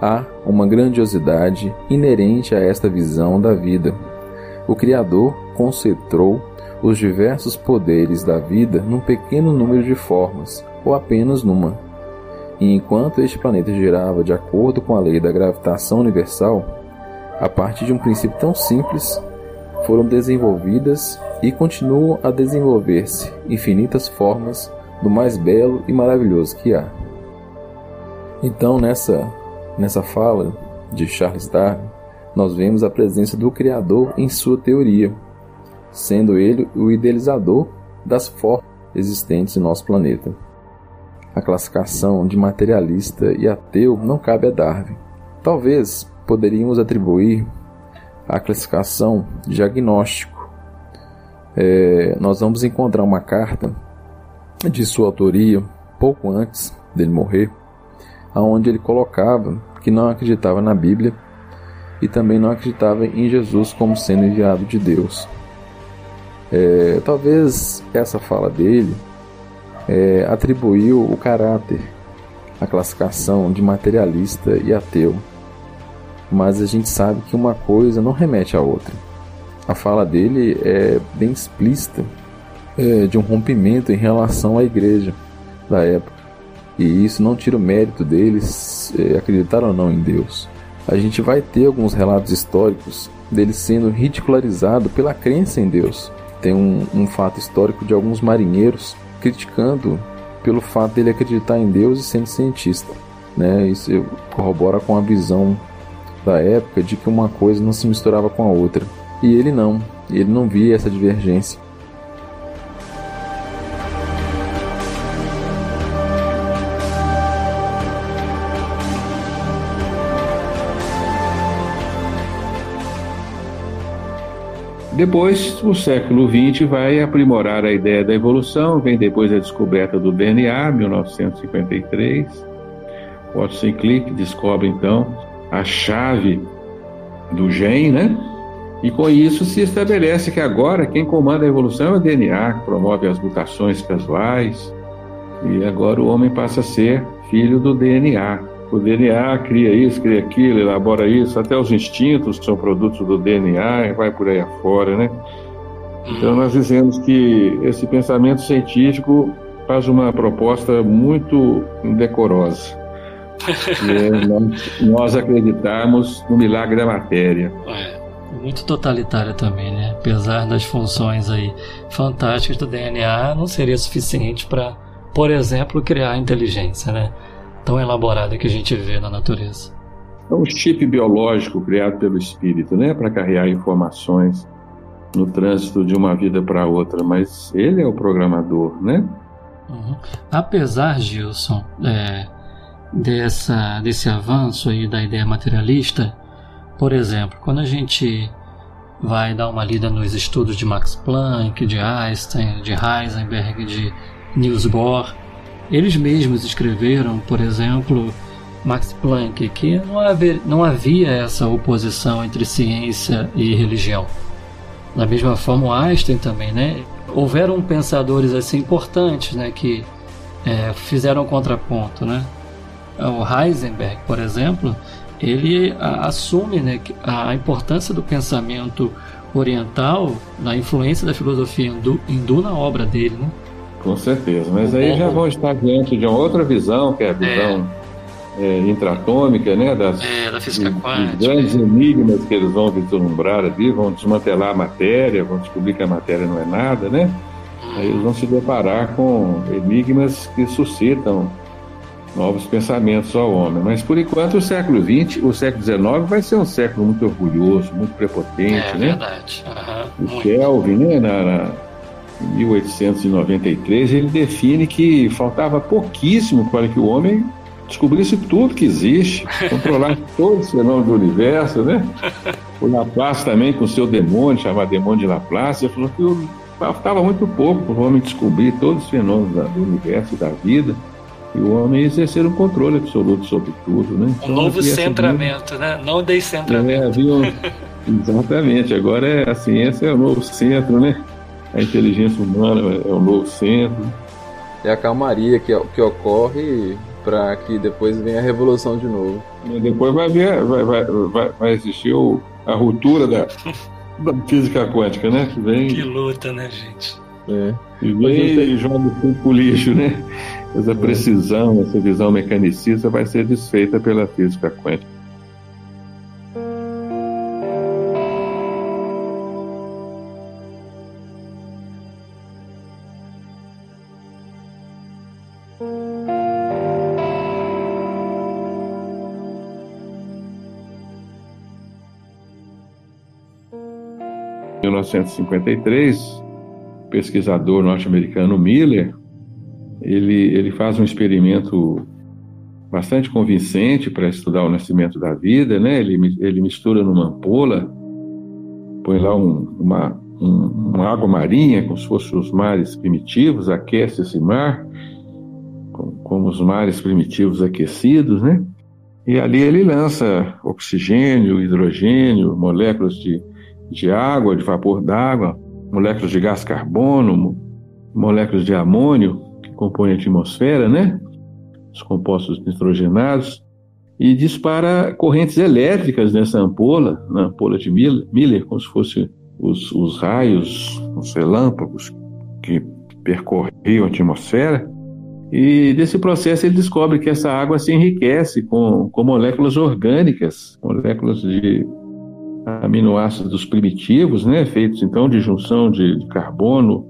S7: Há uma grandiosidade inerente a esta visão da vida. O Criador concentrou os diversos poderes da vida num pequeno número de formas, ou apenas numa. E enquanto este planeta girava de acordo com a lei da gravitação universal, a partir de um princípio tão simples, foram desenvolvidas e continuam a desenvolver-se infinitas formas do mais belo e maravilhoso que há. Então, nessa fala de Charles Darwin, nós vemos a presença do Criador em sua teoria, sendo ele o idealizador das formas existentes em nosso planeta. A classificação de materialista e ateu não cabe a Darwin. Talvez poderíamos atribuir a classificação de agnóstico. Nós vamos encontrar uma carta de sua autoria, pouco antes dele morrer, onde ele colocava que não acreditava na Bíblia e também não acreditava em Jesus como sendo enviado de Deus. Talvez essa fala dele atribuiu o caráter, a classificação de materialista e ateu. Mas a gente sabe que uma coisa não remete à outra. A fala dele é bem explícita, de um rompimento em relação à igreja da época. E isso não tira o mérito deles acreditar ou não em Deus. A gente vai ter alguns relatos históricos dele sendo ridicularizado pela crença em Deus. Tem um fato histórico de alguns marinheiros criticando pelo fato dele acreditar em Deus e sendo cientista, né? Isso corrobora com a visão da época de que uma coisa não se misturava com a outra. E ele não via essa divergência.
S6: Depois, o século XX vai aprimorar a ideia da evolução, vem depois a descoberta do DNA, 1953. Watson e Crick descobre, então, a chave do gene, né? E com isso se estabelece que agora quem comanda a evolução é o DNA, que promove as mutações casuais, e agora o homem passa a ser filho do DNA. O DNA cria isso, cria aquilo, elabora isso, até os instintos são produtos do DNA e vai por aí afora, né? Então nós dizemos que esse pensamento científico faz uma proposta muito indecorosa. E nós acreditarmos no milagre da matéria.
S3: Muito totalitária também, né? Apesar das funções aí fantásticas do DNA, não seria suficiente para, por exemplo, criar a inteligência, né? Tão elaborada que a gente vê na natureza.
S6: É um chip biológico criado pelo espírito, né, para carregar informações no trânsito de uma vida para outra, mas ele é o programador, né?
S3: Uhum. Apesar, Gilson, desse avanço aí da ideia materialista, por exemplo, quando a gente vai dar uma lida nos estudos de Max Planck, de Einstein, de Heisenberg, de Niels Bohr, eles mesmos escreveram, por exemplo, Max Planck, que não havia essa oposição entre ciência e religião. Da mesma forma, o Einstein também, né? Houveram pensadores assim importantes, né, que fizeram contraponto, né? O Heisenberg, por exemplo, ele assume, né, a importância do pensamento oriental na influência da filosofia hindu na obra dele, né?
S6: Com certeza, mas aí já vão estar diante de uma outra visão, que é a visão intratômica, né, da física quântica, dos grandes enigmas que eles vão vislumbrar ali, vão desmantelar a matéria, vão descobrir que a matéria não é nada, né? Aí eles vão se deparar com enigmas que suscitam novos pensamentos ao homem. Mas por enquanto o século XX, o século XIX vai ser um século muito orgulhoso, muito prepotente, né?
S3: Verdade.
S6: O Kelvin, né, em 1893, ele define que faltava pouquíssimo para que o homem descobrisse tudo que existe, controlar todos os fenômenos do universo, né? O Laplace também, com o seu demônio, chamado demônio de Laplace, ele falou que faltava muito pouco para o homem descobrir todos os fenômenos do universo e da vida, e o homem exercer um controle absoluto sobre tudo, né?
S3: Então, novo centramento, né? Não descentramento.
S6: Exatamente, agora a ciência é o novo centro, né? A inteligência humana é o novo centro.
S7: É a calmaria que ocorre para que depois venha a revolução de novo.
S6: E depois vai existir a ruptura da física quântica, né?
S3: Que luta, né, gente?
S6: E vem e joga tudo pro lixo, né? Essa precisão, essa visão mecanicista vai ser desfeita pela física quântica. Em 1953, o pesquisador norte-americano Miller, ele faz um experimento bastante convincente para estudar o nascimento da vida, né? Ele mistura numa ampola, põe lá uma água marinha, como se fossem os mares primitivos, aquece esse mar, como os mares primitivos aquecidos, né? E ali ele lança oxigênio, hidrogênio, moléculas de água, de vapor d'água, moléculas de gás carbono, moléculas de amônio, que compõem a atmosfera, né? Os compostos nitrogenados, e dispara correntes elétricas nessa ampola, na ampola de Miller, como se fossem os raios, os relâmpagos que percorriam a atmosfera. E desse processo ele descobre que essa água se enriquece com moléculas orgânicas, moléculas de aminoácidos primitivos, né, feitos então de junção de carbono,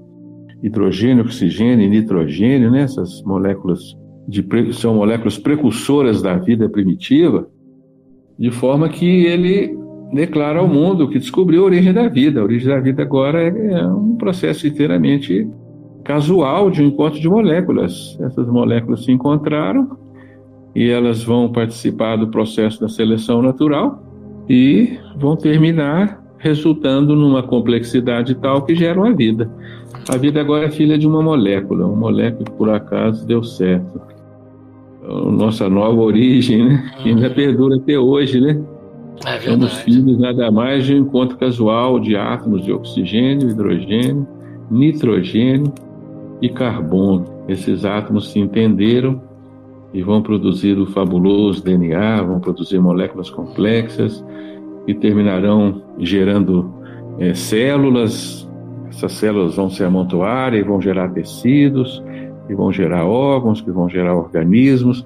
S6: hidrogênio, oxigênio e nitrogênio, né, essas moléculas são moléculas precursoras da vida primitiva, de forma que ele declara ao mundo que descobriu a origem da vida. A origem da vida agora é um processo inteiramente casual de um encontro de moléculas. Essas moléculas se encontraram e elas vão participar do processo da seleção natural e vão terminar resultando numa complexidade tal que gera uma vida. A vida agora é filha de uma molécula que por acaso deu certo. Nossa nova origem, né? Que ainda perdura até hoje, né? Somos filhos nada mais de um encontro casual de átomos de oxigênio, hidrogênio, nitrogênio e carbono. Esses átomos se entenderam e vão produzir o fabuloso DNA, vão produzir moléculas complexas e terminarão gerando células. Essas células vão se amontoar e vão gerar tecidos, que vão gerar órgãos, que vão gerar organismos,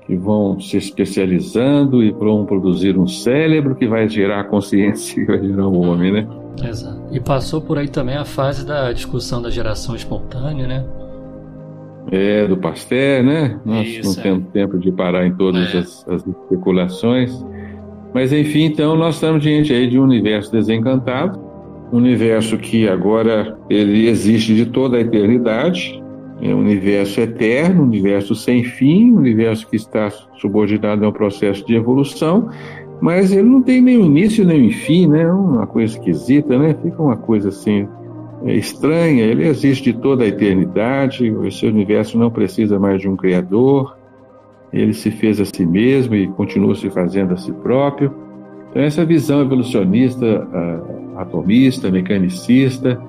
S6: que vão se especializando e vão produzir um cérebro que vai gerar consciência, que vai gerar o homem, né?
S3: Exato. E passou por aí também a fase da discussão da geração espontânea, né?
S6: Do Pasteur, né? Nós não temos tempo de parar em todas as especulações. Mas enfim, então nós estamos diante aí de um universo desencantado, um universo que agora ele existe de toda a eternidade, é um universo eterno, um universo sem fim, um universo que está subordinado a um processo de evolução, mas ele não tem nem início nem fim, né? Uma coisa esquisita, né? Fica uma coisa assim estranha. Ele existe de toda a eternidade, esse universo não precisa mais de um criador, ele se fez a si mesmo e continua se fazendo a si próprio. Então essa visão evolucionista, atomista, mecanicista,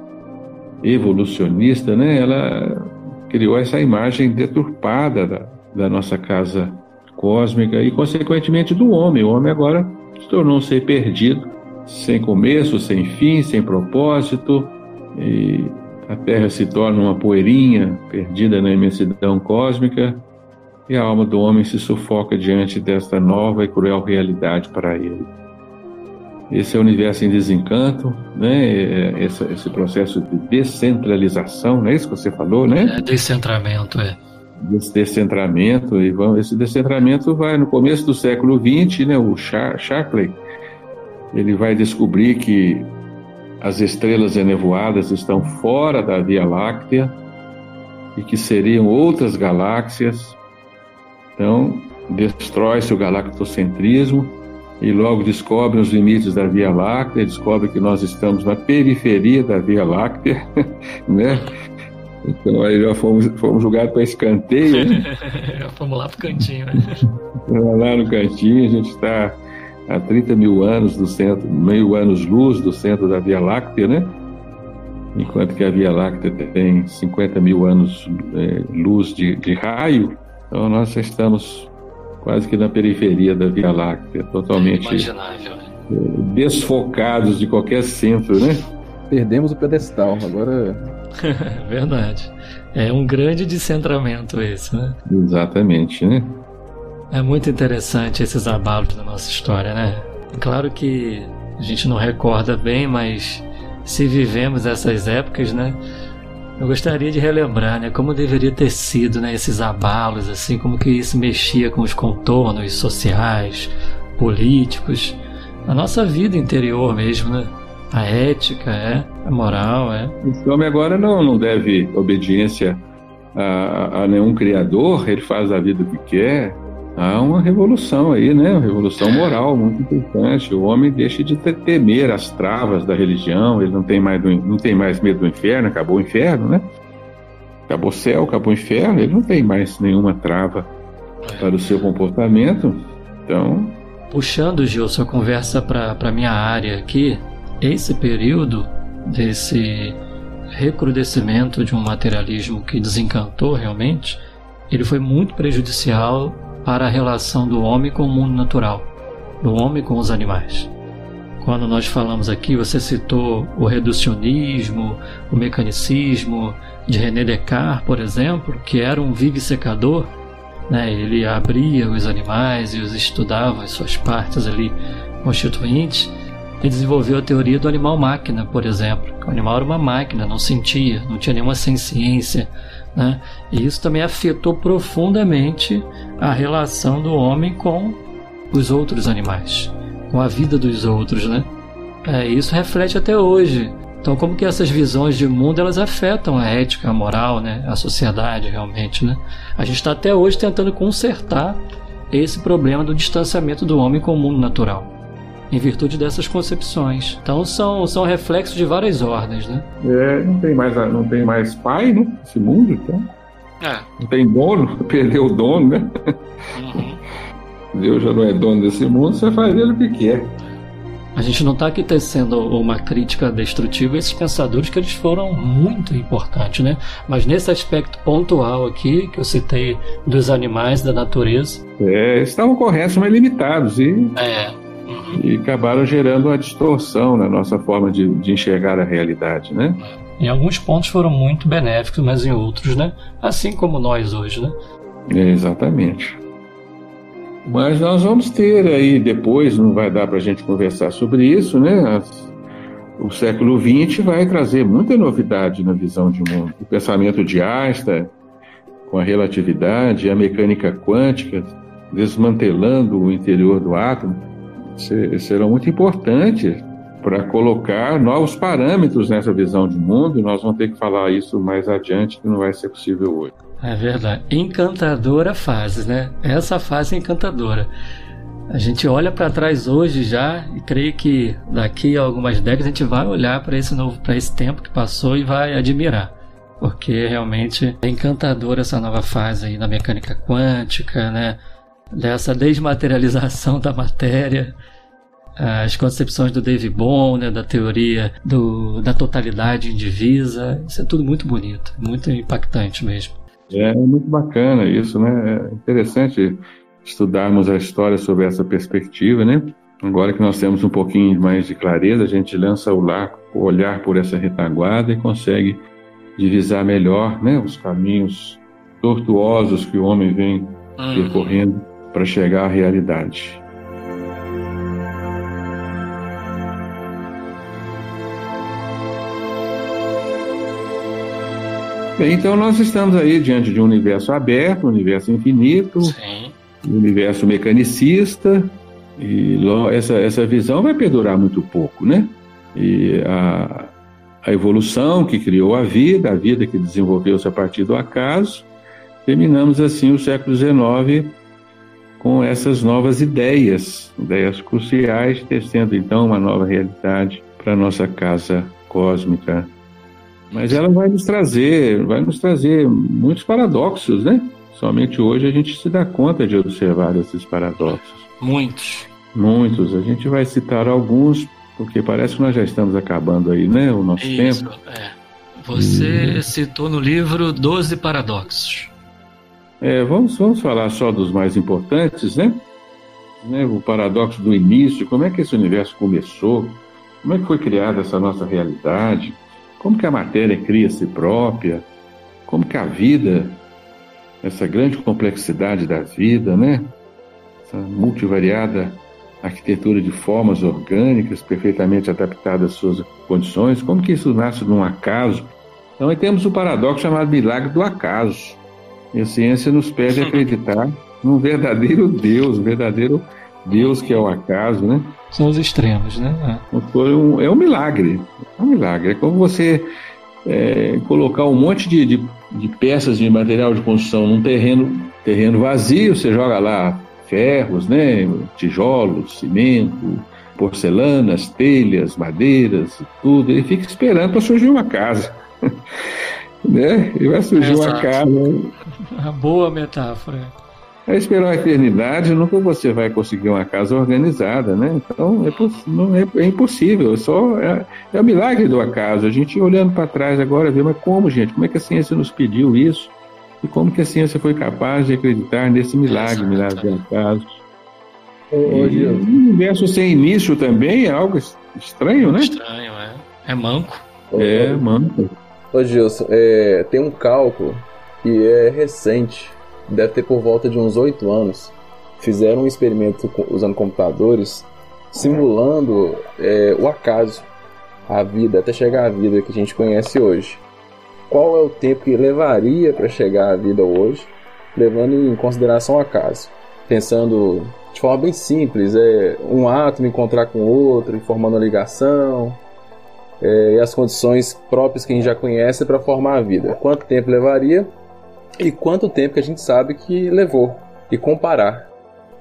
S6: evolucionista, né? Ela criou essa imagem deturpada da nossa casa cósmica e, consequentemente, do homem. O homem agora se tornou um ser perdido, sem começo, sem fim, sem propósito, e a Terra se torna uma poeirinha perdida na imensidão cósmica, e a alma do homem se sufoca diante desta nova e cruel realidade para ele. Esse é o universo em desencanto, né? Esse processo de descentralização, não é isso que você falou, né?
S3: Descentramento,
S6: Descentramento, esse descentramento vai no começo do século XX, né? O Shapley, ele vai descobrir que as estrelas enevoadas estão fora da Via Láctea e que seriam outras galáxias. Então, destrói-se o galactocentrismo e logo descobre os limites da Via Láctea, descobre que nós estamos na periferia da Via Láctea, né? Então aí já fomos jogados para escanteio, né?
S3: Já fomos lá pro cantinho, né?
S6: Lá no cantinho, a gente está a 30 mil anos do centro, meio anos-luz do centro da Via Láctea, né? Enquanto que a Via Láctea tem 50 mil anos-luz de raio, então nós já estamos quase que na periferia da Via Láctea, totalmente desfocados de qualquer centro, né?
S7: Perdemos o pedestal, agora...
S3: Verdade. É um grande descentramento esse, né?
S6: Exatamente, né?
S3: É muito interessante esses abalos da nossa história, né? Claro que a gente não recorda bem, mas se vivemos essas épocas, né? Eu gostaria de relembrar, né, como deveria ter sido, né, esses abalos, assim, como que isso mexia com os contornos sociais, políticos, a nossa vida interior mesmo, né? A ética, a moral,
S6: Esse homem agora não deve obediência a nenhum criador, ele faz a vida o que quer. Há uma revolução aí, né? Uma revolução moral muito importante. O homem deixa de temer as travas da religião, ele não tem mais medo do inferno, acabou o inferno, né? Acabou o céu, acabou o inferno, ele não tem mais nenhuma trava para o seu comportamento. Então...
S3: Puxando, Gil, sua conversa para minha área aqui, esse período desse recrudescimento de um materialismo que desencantou realmente, ele foi muito prejudicial para a relação do homem com o mundo natural, do homem com os animais. Quando nós falamos aqui, você citou o reducionismo, o mecanicismo de René Descartes, por exemplo, que era um vivisecador, né? Ele abria os animais e os estudava, as suas partes ali constituintes. Ele desenvolveu a teoria do animal-máquina, por exemplo. O animal era uma máquina, não sentia, não tinha nenhuma senciência, né? E isso também afetou profundamente a relação do homem com os outros animais, com a vida dos outros, né? Isso reflete até hoje. Então, como que essas visões de mundo, elas afetam a ética, a moral, né? A sociedade, realmente, né? A gente está até hoje tentando consertar esse problema do distanciamento do homem com o mundo natural, em virtude dessas concepções. Então são reflexos de várias ordens, né?
S6: Não tem mais pai, né? Esse mundo, então. Não tem dono, perdeu o dono, né? Deus já não é dono desse mundo, você faz ele o que quer.
S3: A gente não está aqui tecendo uma crítica destrutiva a esses pensadores, que eles foram muito importantes, né? Mas nesse aspecto pontual aqui, que eu citei dos animais, da natureza...
S6: estavam corretos, mas limitados e acabaram gerando uma distorção na nossa forma de enxergar a realidade, né?
S3: Em alguns pontos foram muito benéficos, mas em outros, né? Assim como nós hoje, né?
S6: Exatamente. Mas nós vamos ter aí depois, não vai dar para a gente conversar sobre isso, né? O século XX vai trazer muita novidade na visão de mundo. O pensamento de Einstein, com a relatividade, a mecânica quântica, desmantelando o interior do átomo. serão muito importantes para colocar novos parâmetros nessa visão de mundo. Nós vamos ter que falar isso mais adiante, que não vai ser possível hoje.
S3: É verdade. Encantadora fase, né? Essa fase é encantadora. A gente olha para trás hoje já e creio que daqui a algumas décadas a gente vai olhar para esse tempo que passou e vai admirar. Porque realmente é encantadora essa nova fase aí da mecânica quântica, né? Dessa desmaterialização da matéria, as concepções do David Bohm, né? Da teoria da totalidade indivisa. Isso é tudo muito bonito, muito impactante mesmo.
S6: É muito bacana isso, né? É interessante estudarmos a história sob essa perspectiva, né? Agora que nós temos um pouquinho mais de clareza, a gente lança o olhar por essa retaguarda e consegue divisar melhor, né, os caminhos tortuosos que o homem vem percorrendo para chegar à realidade. Bem, então nós estamos aí diante de um universo aberto, um universo infinito, um universo mecanicista, e essa visão vai perdurar muito pouco, né? E a evolução que criou a vida que desenvolveu-se a partir do acaso, terminamos assim o século XIX com essas novas ideias cruciais, tecendo então uma nova realidade para a nossa casa cósmica. Mas ela vai nos trazer muitos paradoxos, né? Somente hoje a gente se dá conta de observar esses paradoxos. Muitos. A gente vai citar alguns, porque parece que nós já estamos acabando aí, né? O nosso tempo.
S3: Você citou no livro 12 paradoxos.
S6: Vamos falar só dos mais importantes, né? O paradoxo do início, como é que esse universo começou? Como é que foi criada essa nossa realidade? Como que a matéria cria a si própria? Como que a vida, essa grande complexidade da vida, né? Essa multivariada arquitetura de formas orgânicas perfeitamente adaptadas às suas condições, como que isso nasce de um acaso? Então aí temos o paradoxo chamado milagre do acaso. E a ciência nos pede acreditar num verdadeiro Deus que é o acaso, né?
S3: São os extremos, né?
S6: É um milagre. É como você colocar um monte de peças de material de construção num terreno vazio, você joga lá ferros, né? Tijolos, cimento, porcelanas, telhas, madeiras, tudo. Ele fica esperando para surgir uma casa. Né? E vai surgir uma casa.
S3: Uma boa metáfora.
S6: Vai esperar uma eternidade, nunca você vai conseguir uma casa organizada, né? Então é impossível, é o milagre do acaso. A gente olhando para trás agora vê, mas como é que a ciência nos pediu isso? E como que a ciência foi capaz de acreditar nesse milagre do acaso? O universo sem início também é algo estranho, né?
S3: Estranho, é manco.
S6: Manco.
S7: Ô Gilson, tem um cálculo que é recente, deve ter por volta de uns 8 anos. Fizeram um experimento usando computadores, simulando o acaso, a vida, até chegar à vida que a gente conhece hoje. Qual é o tempo que levaria para chegar à vida hoje, levando em consideração o acaso? Pensando de forma bem simples, um átomo encontrar com outro, formando uma ligação, e as condições próprias que a gente já conhece para formar a vida. Quanto tempo levaria e quanto tempo que a gente sabe que levou, e comparar.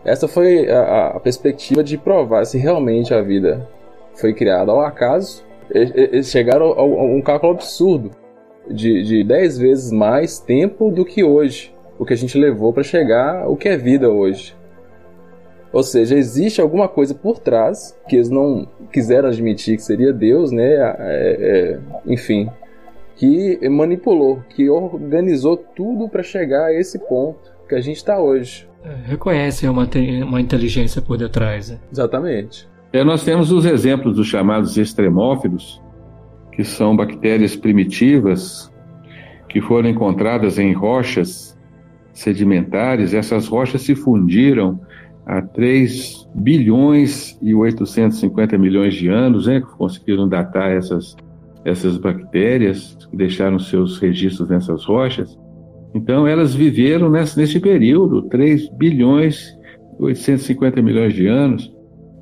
S7: Essa foi a perspectiva de provar se realmente a vida foi criada ao acaso. Eles chegaram a um cálculo absurdo de 10 vezes mais tempo do que hoje, o que a gente levou para chegar ao que é vida hoje. Ou seja, existe alguma coisa por trás que eles não quiseram admitir que seria Deus, né? Enfim, que manipulou, que organizou tudo para chegar a esse ponto que a gente está hoje.
S3: Reconhece uma inteligência por detrás. Né?
S7: Exatamente.
S6: Nós temos os exemplos dos chamados extremófilos, que são bactérias primitivas que foram encontradas em rochas sedimentares. Essas rochas se fundiram há 3 bilhões e 850 milhões de anos, né? Conseguiram datar essas bactérias, que deixaram seus registros nessas rochas. Então elas viveram nesse período, 3 bilhões e 850 milhões de anos.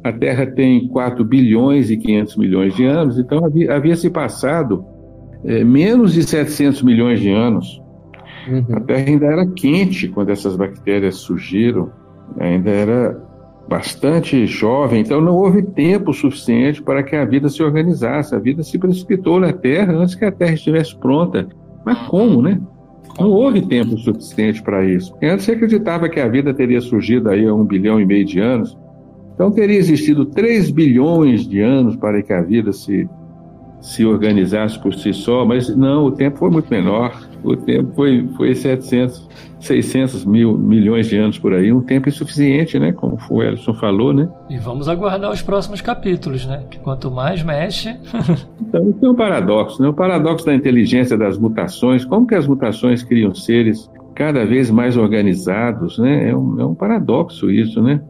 S6: A Terra tem 4 bilhões e 500 milhões de anos, então havia se passado menos de 700 milhões de anos. A Terra ainda era quente quando essas bactérias surgiram, ainda era bastante jovem, então não houve tempo suficiente para que a vida se organizasse. A vida se precipitou na Terra antes que a Terra estivesse pronta. Mas como, né? Não houve tempo suficiente para isso. Antes se acreditava que a vida teria surgido aí há 1,5 bilhão de anos. Então teria existido 3 bilhões de anos para que a vida se organizasse por si só, mas não, o tempo foi muito menor. O tempo foi 600 milhões de anos por aí, um tempo insuficiente, né? Como o Elson falou, né?
S3: E vamos aguardar os próximos capítulos, né? Que quanto mais mexe...
S6: Então, tem um paradoxo, né? O paradoxo da inteligência das mutações. Como que as mutações criam seres cada vez mais organizados, né? É um paradoxo isso, né?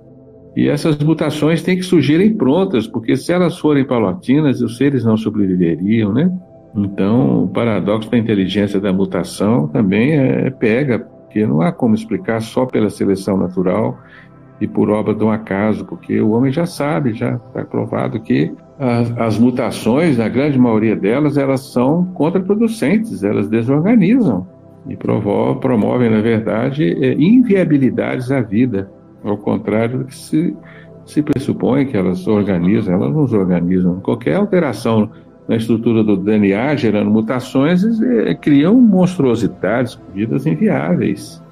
S6: E essas mutações têm que surgirem prontas, porque se elas forem paulatinas, os seres não sobreviveriam, né? Então, o paradoxo da inteligência da mutação também pega, porque não há como explicar só pela seleção natural e por obra de um acaso, porque o homem já sabe, já está provado que as mutações, na grande maioria delas, elas são contraproducentes, elas desorganizam e promovem, na verdade, inviabilidades à vida. Ao contrário do que se pressupõe que elas organizam, elas não organizam. Qualquer alteração na estrutura do DNA, gerando mutações, criam monstruosidades, vidas inviáveis.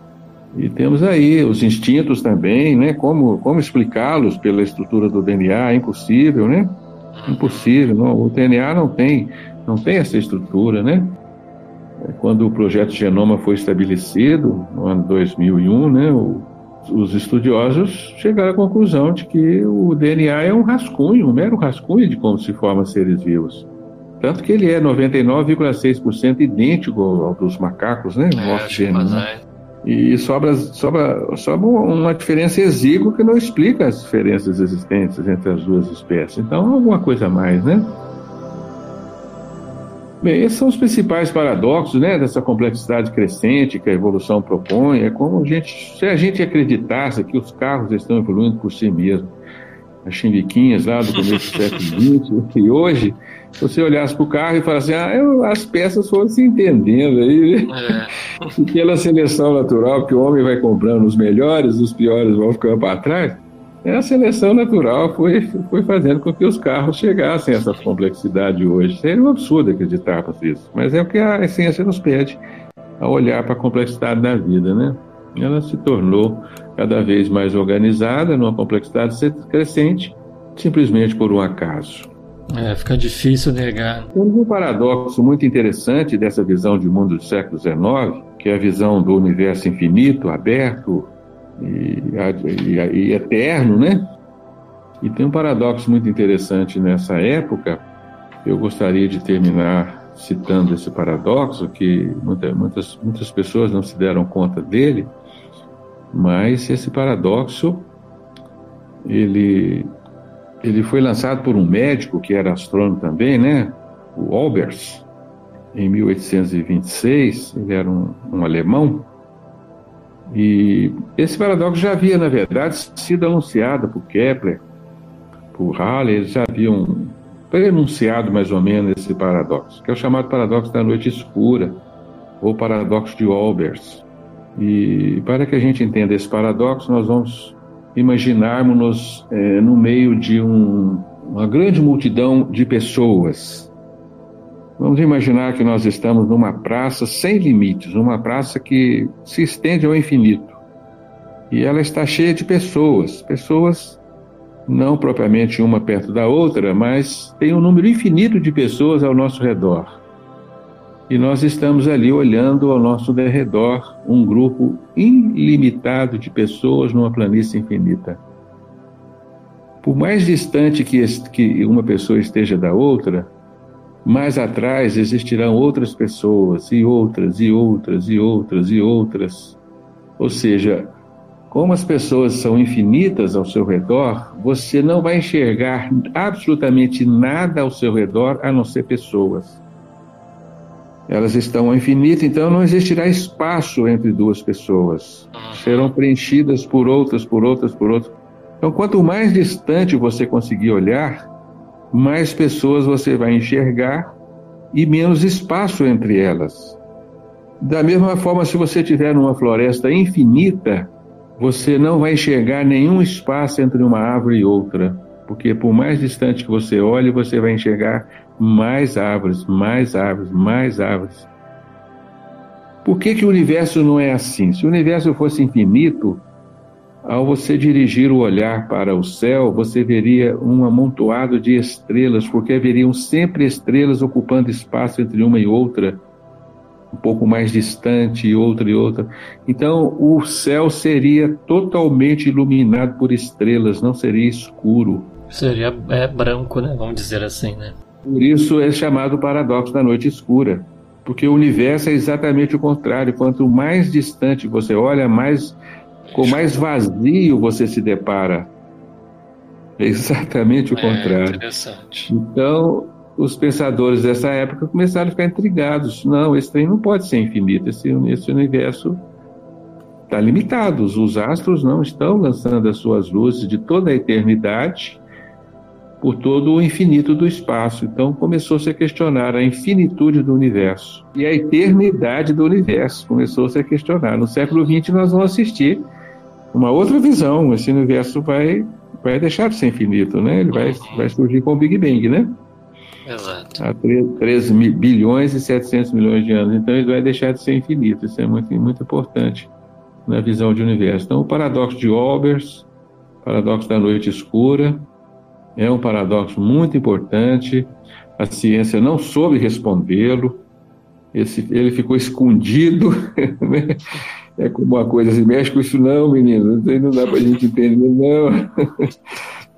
S6: E temos aí os instintos também, né? Como explicá-los pela estrutura do DNA? É impossível, né? Impossível. Não, o DNA não tem essa estrutura, né? Quando o projeto Genoma foi estabelecido, no ano 2001, né? Os estudiosos chegaram à conclusão de que o DNA é um mero rascunho de como se formam seres vivos. Tanto que ele é 99,6% idêntico ao dos macacos, né? Nosso genoma. E sobra uma diferença exígua que não explica as diferenças existentes entre as duas espécies. Então, alguma coisa a mais, né? Bem, esses são os principais paradoxos, né, dessa complexidade crescente que a evolução propõe. É como se a gente acreditasse que os carros estão evoluindo por si mesmos. As chimbiquinhas lá do começo do século XX, e hoje, se você olhasse para o carro e falasse as peças foram se entendendo aí, e pela seleção natural, que o homem vai comprando os melhores, os piores vão ficando para trás, a seleção natural foi fazendo com que os carros chegassem a essa complexidade hoje. Seria um absurdo acreditarmos nisso, mas é o que a essência nos pede, a olhar para a complexidade da vida, né? Ela se tornou cada vez mais organizada, numa complexidade crescente, simplesmente por um acaso.
S3: Fica difícil negar.
S6: Temos um paradoxo muito interessante dessa visão de mundo do século XIX, que é a visão do universo infinito, aberto e eterno, né? E tem um paradoxo muito interessante nessa época. Eu gostaria de terminar citando esse paradoxo, que muitas pessoas não se deram conta dele, mas esse paradoxo ele foi lançado por um médico que era astrônomo também, né? O Olbers, em 1826. Ele era um alemão. E esse paradoxo já havia, na verdade, sido anunciado por Kepler, por Halley. Eles já haviam prenunciado mais ou menos esse paradoxo, que é o chamado paradoxo da noite escura, ou paradoxo de Olbers. E para que a gente entenda esse paradoxo, nós vamos imaginarmos-nos no meio de uma grande multidão de pessoas. Vamos imaginar que nós estamos numa praça sem limites, uma praça que se estende ao infinito. E ela está cheia de pessoas não propriamente uma perto da outra, mas tem um número infinito de pessoas ao nosso redor. E nós estamos ali olhando ao nosso derredor um grupo ilimitado de pessoas numa planície infinita. Por mais distante que uma pessoa esteja da outra, mais atrás existirão outras pessoas, e outras, e outras, e outras, e outras. Ou seja, como as pessoas são infinitas ao seu redor, você não vai enxergar absolutamente nada ao seu redor, a não ser pessoas. Elas estão ao infinito, então não existirá espaço entre duas pessoas. Serão preenchidas por outras, por outras, por outras. Então, quanto mais distante você conseguir olhar, mais pessoas você vai enxergar e menos espaço entre elas. Da mesma forma, se você estiver numa floresta infinita, você não vai enxergar nenhum espaço entre uma árvore e outra, porque por mais distante que você olhe, você vai enxergar mais árvores, mais árvores, mais árvores. Por que o universo não é assim? Se o universo fosse infinito, ao você dirigir o olhar para o céu, você veria um amontoado de estrelas, porque haveriam sempre estrelas ocupando espaço entre uma e outra, um pouco mais distante e outra. Então, o céu seria totalmente iluminado por estrelas, não seria escuro.
S3: Seria branco, né? Vamos dizer assim, né?
S6: Por isso é chamado paradoxo da noite escura, porque o universo é exatamente o contrário. Quanto mais distante você olha, com mais vazio você se depara. É exatamente o contrário.
S3: Interessante.
S6: Então, os pensadores dessa época começaram a ficar intrigados. Não, esse trem não pode ser infinito, esse universo está limitado. Os astros não estão lançando as suas luzes de toda a eternidade por todo o infinito do espaço. Então começou-se a questionar a infinitude do universo e a eternidade do universo começou-se a questionar. No século XX nós vamos assistir uma outra visão. Esse universo vai deixar de ser infinito, né? Ele vai surgir com o Big Bang, né?
S3: Exato.
S6: Há 13 bilhões e 700 milhões de anos. Então ele vai deixar de ser infinito. Isso é muito, muito importante na visão de universo. Então o paradoxo de Olbers, paradoxo da noite escura, é um paradoxo muito importante. A ciência não soube respondê-lo. Ele ficou escondido, né? É como uma coisa assim, mexe com isso não, menino, não dá pra gente entender, não.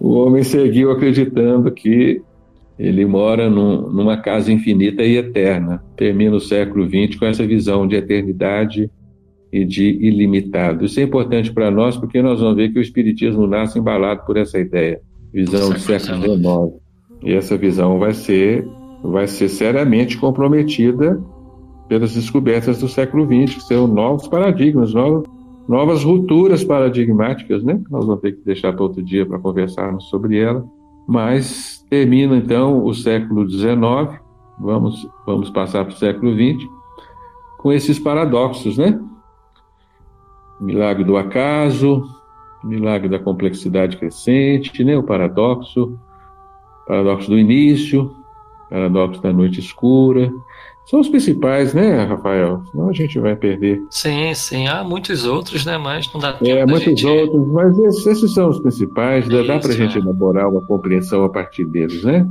S6: O homem seguiu acreditando que ele mora numa casa infinita e eterna. Termina o século XX com essa visão de eternidade e de ilimitado. Isso é importante para nós porque nós vamos ver que o Espiritismo nasce embalado por essa ideia. Visão do século XIX. E essa visão vai ser seriamente comprometida pelas descobertas do século XX, que são novos paradigmas, novas rupturas paradigmáticas, né? Nós vamos ter que deixar para outro dia para conversarmos sobre ela. Mas termina então o século XIX, vamos passar para o século XX, com esses paradoxos, né? Milagre do acaso, milagre da complexidade crescente, né? O paradoxo do início, paradoxo da noite escura. São os principais, né, Rafael? Senão a gente vai perder.
S3: Sim. Há muitos outros, né? Mas não dá tempo
S6: muitos outros, mas esses são os principais. Dá para a gente elaborar uma compreensão a partir deles, né?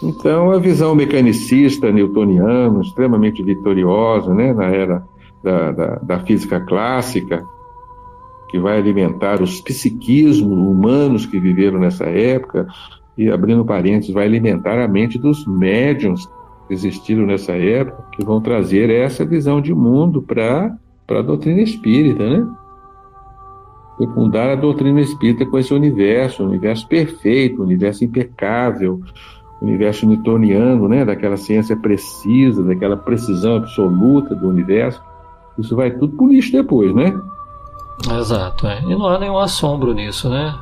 S6: Então, a visão mecanicista newtoniana, extremamente vitoriosa, né, na era da física clássica, que vai alimentar os psiquismos humanos que viveram nessa época, e, abrindo parênteses, vai alimentar a mente dos médiuns que existiram nessa época, que vão trazer essa visão de mundo para a doutrina espírita, né? Fecundar a doutrina espírita com esse universo, um universo perfeito, um universo impecável, universo newtoniano, né? Daquela ciência precisa, daquela precisão absoluta do universo. Isso vai tudo pro lixo depois, né?
S3: Exato, e não há nenhum assombro nisso, né?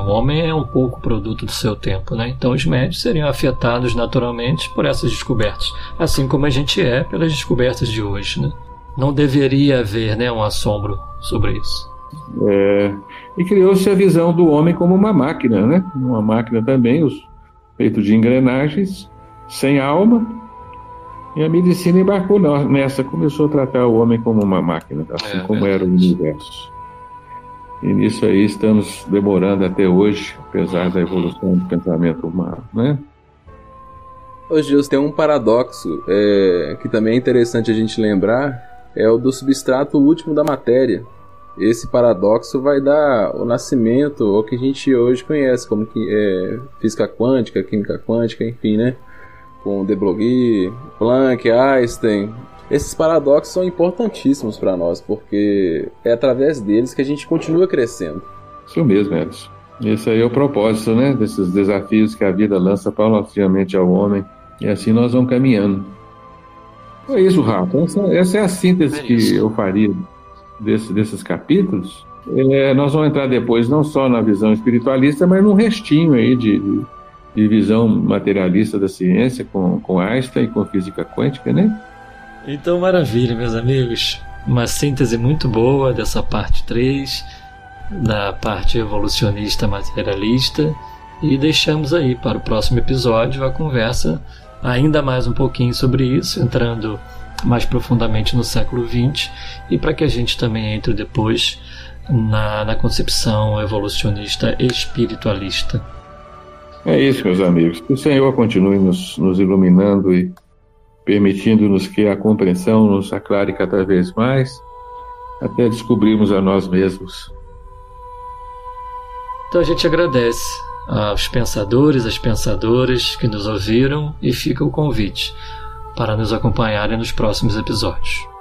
S3: O homem é um pouco produto do seu tempo, né? Então os médios seriam afetados naturalmente por essas descobertas, assim como a gente é pelas descobertas de hoje, né? Não deveria haver, né, um assombro sobre isso.
S6: E criou-se a visão do homem como uma máquina, né? Uma máquina também, feito de engrenagens, sem alma, e a medicina embarcou nessa, começou a tratar o homem como uma máquina, assim como era o universo. E nisso aí estamos demorando até hoje, apesar da evolução do pensamento humano, né?
S7: Ô Gilson, tem um paradoxo que também é interessante a gente lembrar, é o do substrato último da matéria. Esse paradoxo vai dar o nascimento ao que a gente hoje conhece como física quântica, química quântica, enfim, né? Com de Broglie, Planck, Einstein. Esses paradoxos são importantíssimos para nós, porque é através deles que a gente continua crescendo.
S6: Isso mesmo, Edson. Esse aí é o propósito, né? Desses desafios que a vida lança paulatinamente ao homem. E assim nós vamos caminhando. É isso, Rafa. Essa é a síntese que eu faria desses capítulos. nós vamos entrar depois não só na visão espiritualista, mas num restinho aí de visão materialista da ciência, com Einstein e com física quântica, né?
S3: Então, maravilha, meus amigos. Uma síntese muito boa dessa parte 3, da parte evolucionista materialista, e deixamos aí para o próximo episódio a conversa ainda mais um pouquinho sobre isso, entrando mais profundamente no século XX, e para que a gente também entre depois na concepção evolucionista espiritualista.
S6: É isso, meus amigos. Que o Senhor continue nos iluminando e permitindo-nos que a compreensão nos aclare cada vez mais, até descobrirmos a nós mesmos.
S3: Então a gente agradece aos pensadores, às pensadoras que nos ouviram, e fica o convite para nos acompanharem nos próximos episódios.